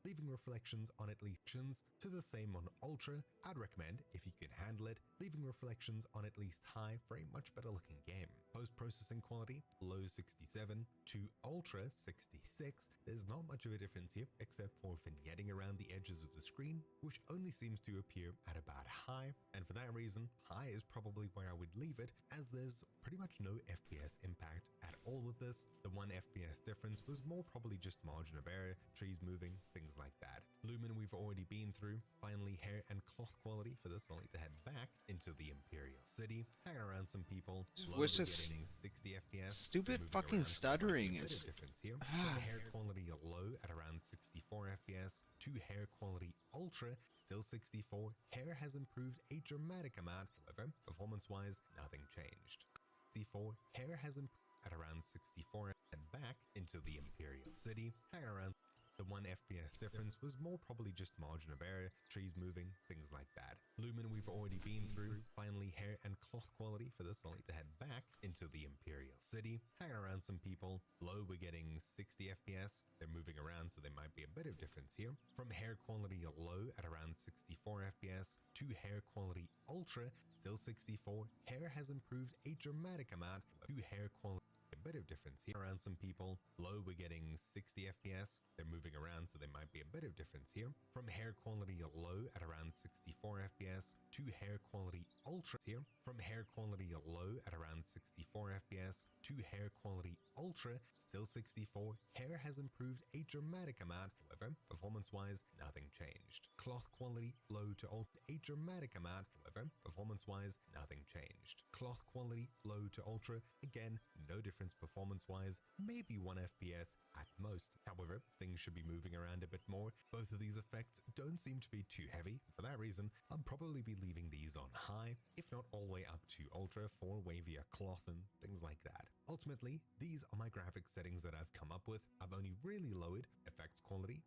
leaving reflections on at least to the same on ultra. I'd recommend, if you can handle it, leaving reflections on at least high for a much better looking game. Post-processing quality, low 67 to ultra 66. There's not much of a difference here except for vignetting around the edges of the screen, which only seems to appear at about high, and for that reason, high is probably where I would leave it, as there's pretty much no FPS impact at all with this. The one FPS difference was more probably just margin of error, trees moving, things like that. Lumen we've already been through. Finally, hair and cloth quality. For this, I'll need to head back into the Imperial City, hanging around some people. Wish slowly this getting 60 FPS. stupid moving fucking around, so stuttering much is- difference here. With hair quality low at around 64 FPS to hair quality ultra, still 64. Hair has improved a dramatic amount. However, performance-wise, nothing changed. 64, hair has improved at around 64 and back into the Imperial City, hanging around. The one FPS difference was more probably just margin of error, trees moving, things like that. Lumen we've already been through. Finally, hair and cloth quality. For this, I'll need to head back into the Imperial City, hanging around some people. Low, we're getting 60 FPS. They're moving around, so there might be a bit of difference here. From hair quality low at around 64 FPS to hair quality ultra, still 64. Hair has improved a dramatic amount to hair quality bit of difference here. Around some people, low we're getting 60 FPS. They're moving around, so there might be a bit of difference here. From hair quality low at around 64 FPS to hair quality ultra here. From hair quality low at around 64 FPS to hair quality ultra, still 64. Hair has improved a dramatic amount. However, performance-wise, nothing changed. Cloth quality low to ultra, a dramatic amount. However, performance-wise, nothing changed. Cloth quality low to ultra, again, no difference performance-wise, maybe 1 FPS at most. However, things should be moving around a bit more. Both of these effects don't seem to be too heavy. For that reason, I'll probably be leaving these on high, if not all the way up to ultra for wavier cloth and things like that. Ultimately, these are my graphic settings that I've come up with. I've only really lowered effects quality.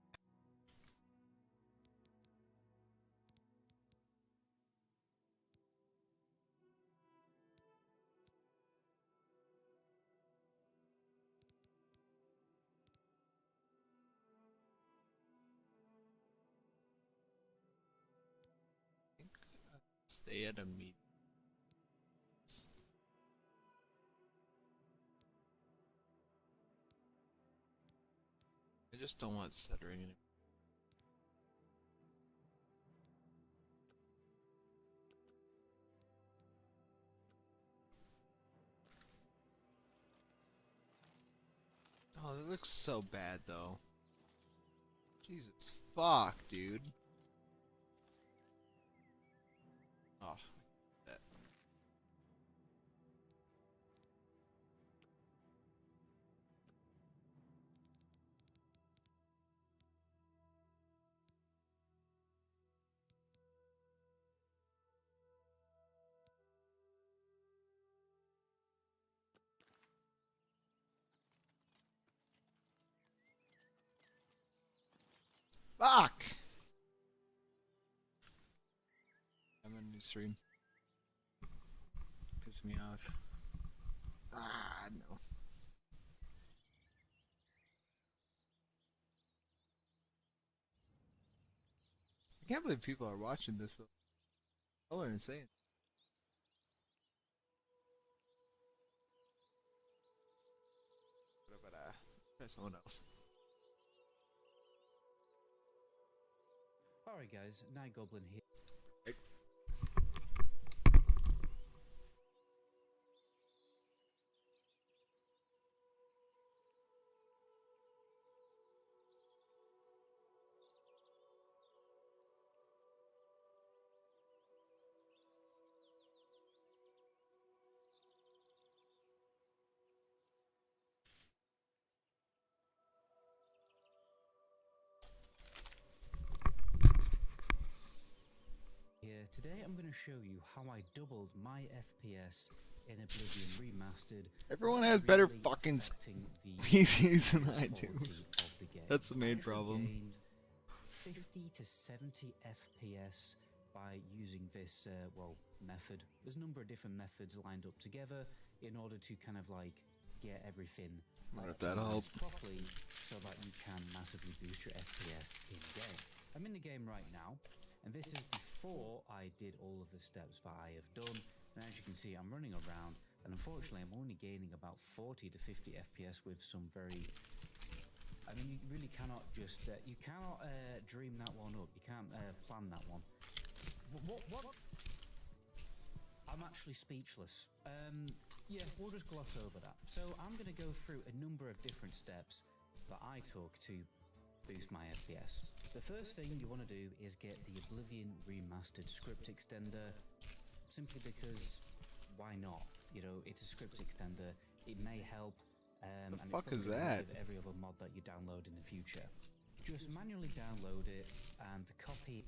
Stay at a meet. I just don't want stuttering anymore. Oh, that looks so bad though. Jesus fuck, dude. Oh, that. Fuck! I'm on a new stream. Piss me off. Ah, no. I can't believe people are watching this. Oh, they're insane. But try someone else. Alright guys, Night Goblin here. Hey. Today I'm going to show you how I doubled my FPS in Oblivion Remastered. Everyone has better fucking PCs than I do. That's the main problem. 50 to 70 FPS by using this method. There's a number of different methods lined up together in order to kind of like get everything properly so that you can massively boost your FPS in game. I'm in the game right now, and this is before I did all of the steps that I have done. And as you can see, I'm running around, and unfortunately I'm only gaining about 40 to 50 FPS with some very... I mean, you really cannot just... you cannot dream that one up. You can't plan that one. What? I'm actually speechless. Yeah, we'll just gloss over that. So I'm going to go through a number of different steps that I took to boost my FPS. The first thing you want to do is get the Oblivion Remastered script extender, simply because why not? You know, it's a script extender. It may help. The fuck is that? With every other mod that you download in the future. Just manually download it and copy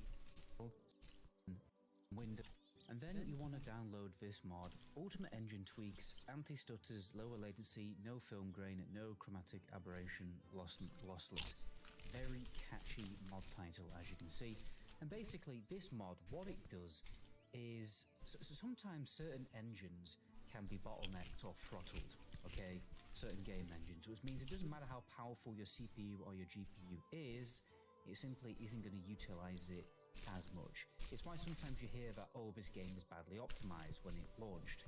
window. And then you want to download this mod, Ultimate Engine Tweaks, Anti-Stutters, Lower Latency, No Film Grain, No Chromatic Aberration, Lossless. Very catchy mod title, as you can see. And basically, this mod, what it does is sometimes certain engines can be bottlenecked or throttled, okay? Certain game engines, which means it doesn't matter how powerful your CPU or your GPU is, it simply isn't going to utilize it as much. It's why sometimes you hear that, oh, this game is badly optimized when it launched.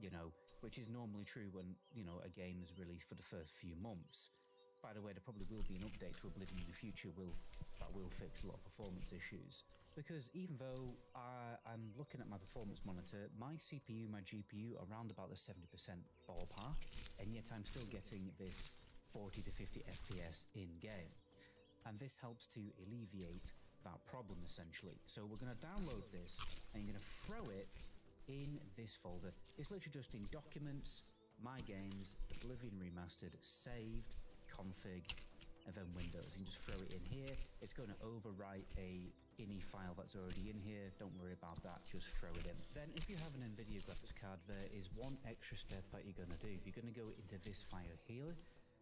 You know, which is normally true when, you know, a game is released for the first few months. By the way, there probably will be an update to Oblivion in the future that will fix a lot of performance issues. Because even though I'm looking at my performance monitor, my CPU, my GPU are around about the 70% ballpark, and yet I'm still getting this 40 to 50 FPS in-game. And this helps to alleviate that problem, essentially. So we're going to download this, and you're going to throw it in this folder. It's literally just in Documents, My Games, Oblivion Remastered, Saved, Config, and then Windows. You can just throw it in here. It's going to overwrite a INI file that's already in here. Don't worry about that, just throw it in. Then if you have an NVIDIA graphics card, there is one extra step that you're going to do. You're going to go into this file here,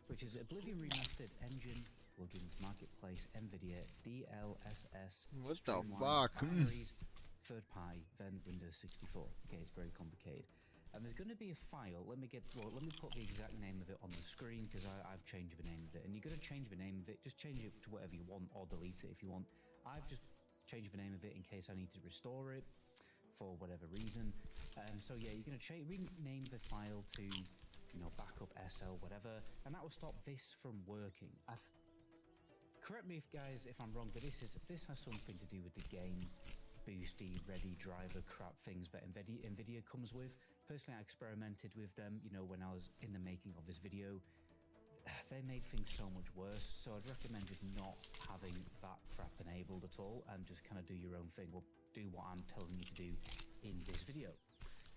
which is Oblivion Remastered Engine, Plugins, Marketplace, NVIDIA, DLSS, What the Streamline, fuck? Factories, Third Party, then Windows 64. Okay, it's very complicated. And there's going to be a file. Let me put the exact name of it on the screen, because I've changed the name of it. And you're going to change the name of it. Just change it to whatever you want, or delete it if you want. I've just changed the name of it in case I need to restore it for whatever reason. So yeah, you're going to rename the file to, you know, backup SL, whatever, and that will stop this from working. Correct me if I'm wrong, but this has something to do with the game boosty, ready driver crap things that NVIDIA comes with. Personally, I experimented with them, you know, when I was in the making of this video. They made things so much worse, so I'd recommend just not having that crap enabled at all and just kind of do your own thing. Well, do what I'm telling you to do in this video.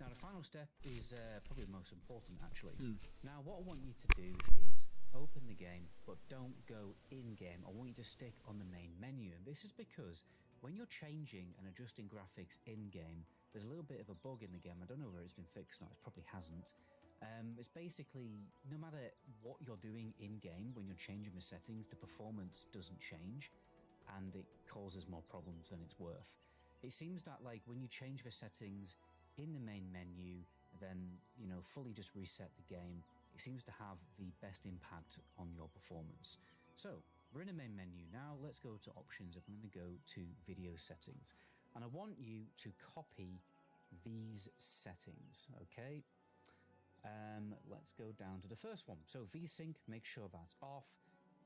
Now, the final step is probably the most important, actually. Now, what I want you to do is open the game, but don't go in-game. I want you to stick on the main menu, and this is because when you're changing and adjusting graphics in-game, there's a little bit of a bug in the game. I don't know whether it's been fixed or not. It probably hasn't. It's basically, no matter what you're doing in-game, when you're changing the settings, the performance doesn't change, and it causes more problems than it's worth. It seems that, like, when you change the settings in the main menu, then, you know, fully just reset the game, it seems to have the best impact on your performance. So, we're in the main menu now. Let's go to options, and we're going to go to video settings. And I want you to copy these settings, okay? Let's go down to the first one. So VSync, make sure that's off.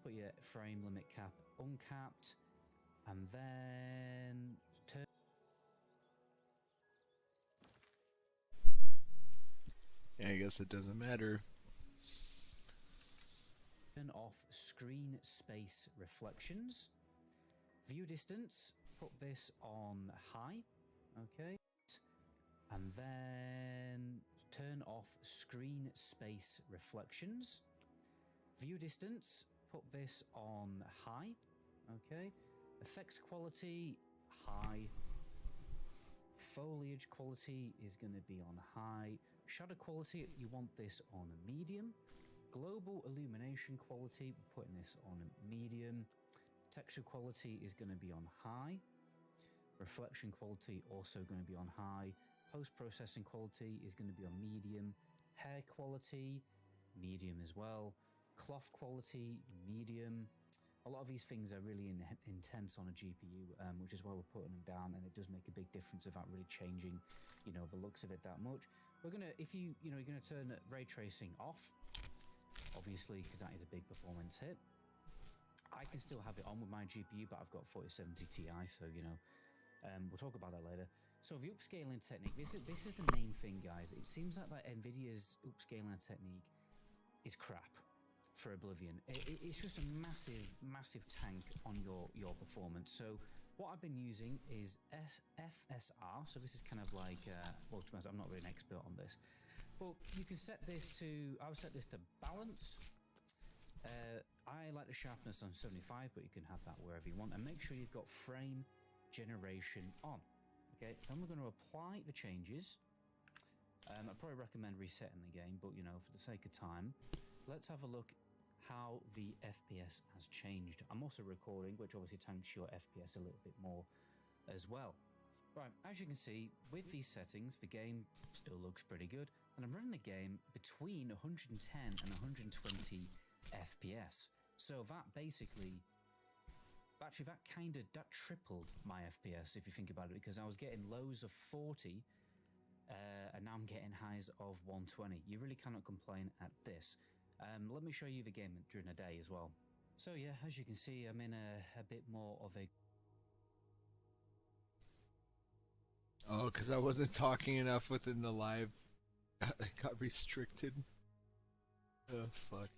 Put your frame limit cap uncapped, and then turn Yeah, I guess it doesn't matter. off screen space reflections. View distance, put this on high, okay? And then turn off screen space reflections. View distance, put this on high, okay? Effects quality, high. Foliage quality is going to be on high. Shadow quality, you want this on medium. Global illumination quality, we're putting this on medium. Texture quality is going to be on high. Reflection quality also going to be on high. Post-processing quality is going to be on medium. Hair quality, medium as well. Cloth quality, medium. A lot of these things are really intense on a GPU, which is why we're putting them down, and it does make a big difference without really changing, you know, the looks of it that much. We're gonna, if you're gonna turn ray tracing off, obviously, because that is a big performance hit. I can still have it on with my GPU, but I've got 4070 Ti, so, you know, we'll talk about that later. So the upscaling technique, this is the main thing, guys. It seems like NVIDIA's upscaling technique is crap for Oblivion. It's just a massive tank on your performance. So what I've been using is FSR. So this is kind of like, well, to be honest, I'm not really an expert on this. But you can set this to, I'll set this to balanced. I like the sharpness on 75, but you can have that wherever you want. And make sure you've got frame generation on. Okay, then we're going to apply the changes. I'd probably recommend resetting the game, but, you know, for the sake of time, let's have a look how the FPS has changed. I'm also recording, which obviously tanks your FPS a little bit more as well. Right, as you can see, with these settings, the game still looks pretty good, and I'm running the game between 110 and 120 FPS. So that basically, actually that tripled my FPS if you think about it, because I was getting lows of 40 and now I'm getting highs of 120. You really cannot complain at this. Let me show you the game during the day as well. So yeah, as you can see, I'm in a bit more of a... Oh, because I wasn't talking enough within the live. I got restricted. Oh, fuck.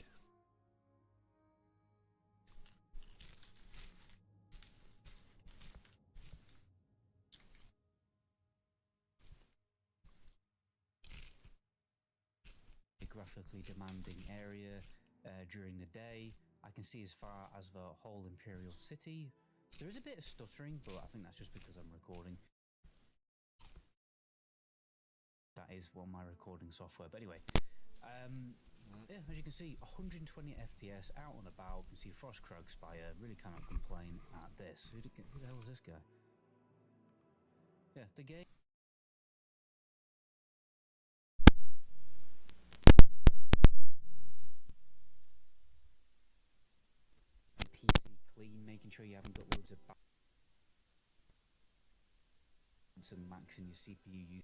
graphically demanding area during the day. I can see as far as the whole Imperial City. There is a bit of stuttering, but I think that's just because I'm recording. That is one of my recording software. But anyway, yeah, as you can see, 120 FPS out and about. You can see Frostkrug Spire. Really cannot complain at this. Who the hell is this guy? Yeah, the game. PC clean, making sure you haven't got loads of and maxing your CPU use.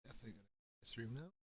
Definitely gonna stream now.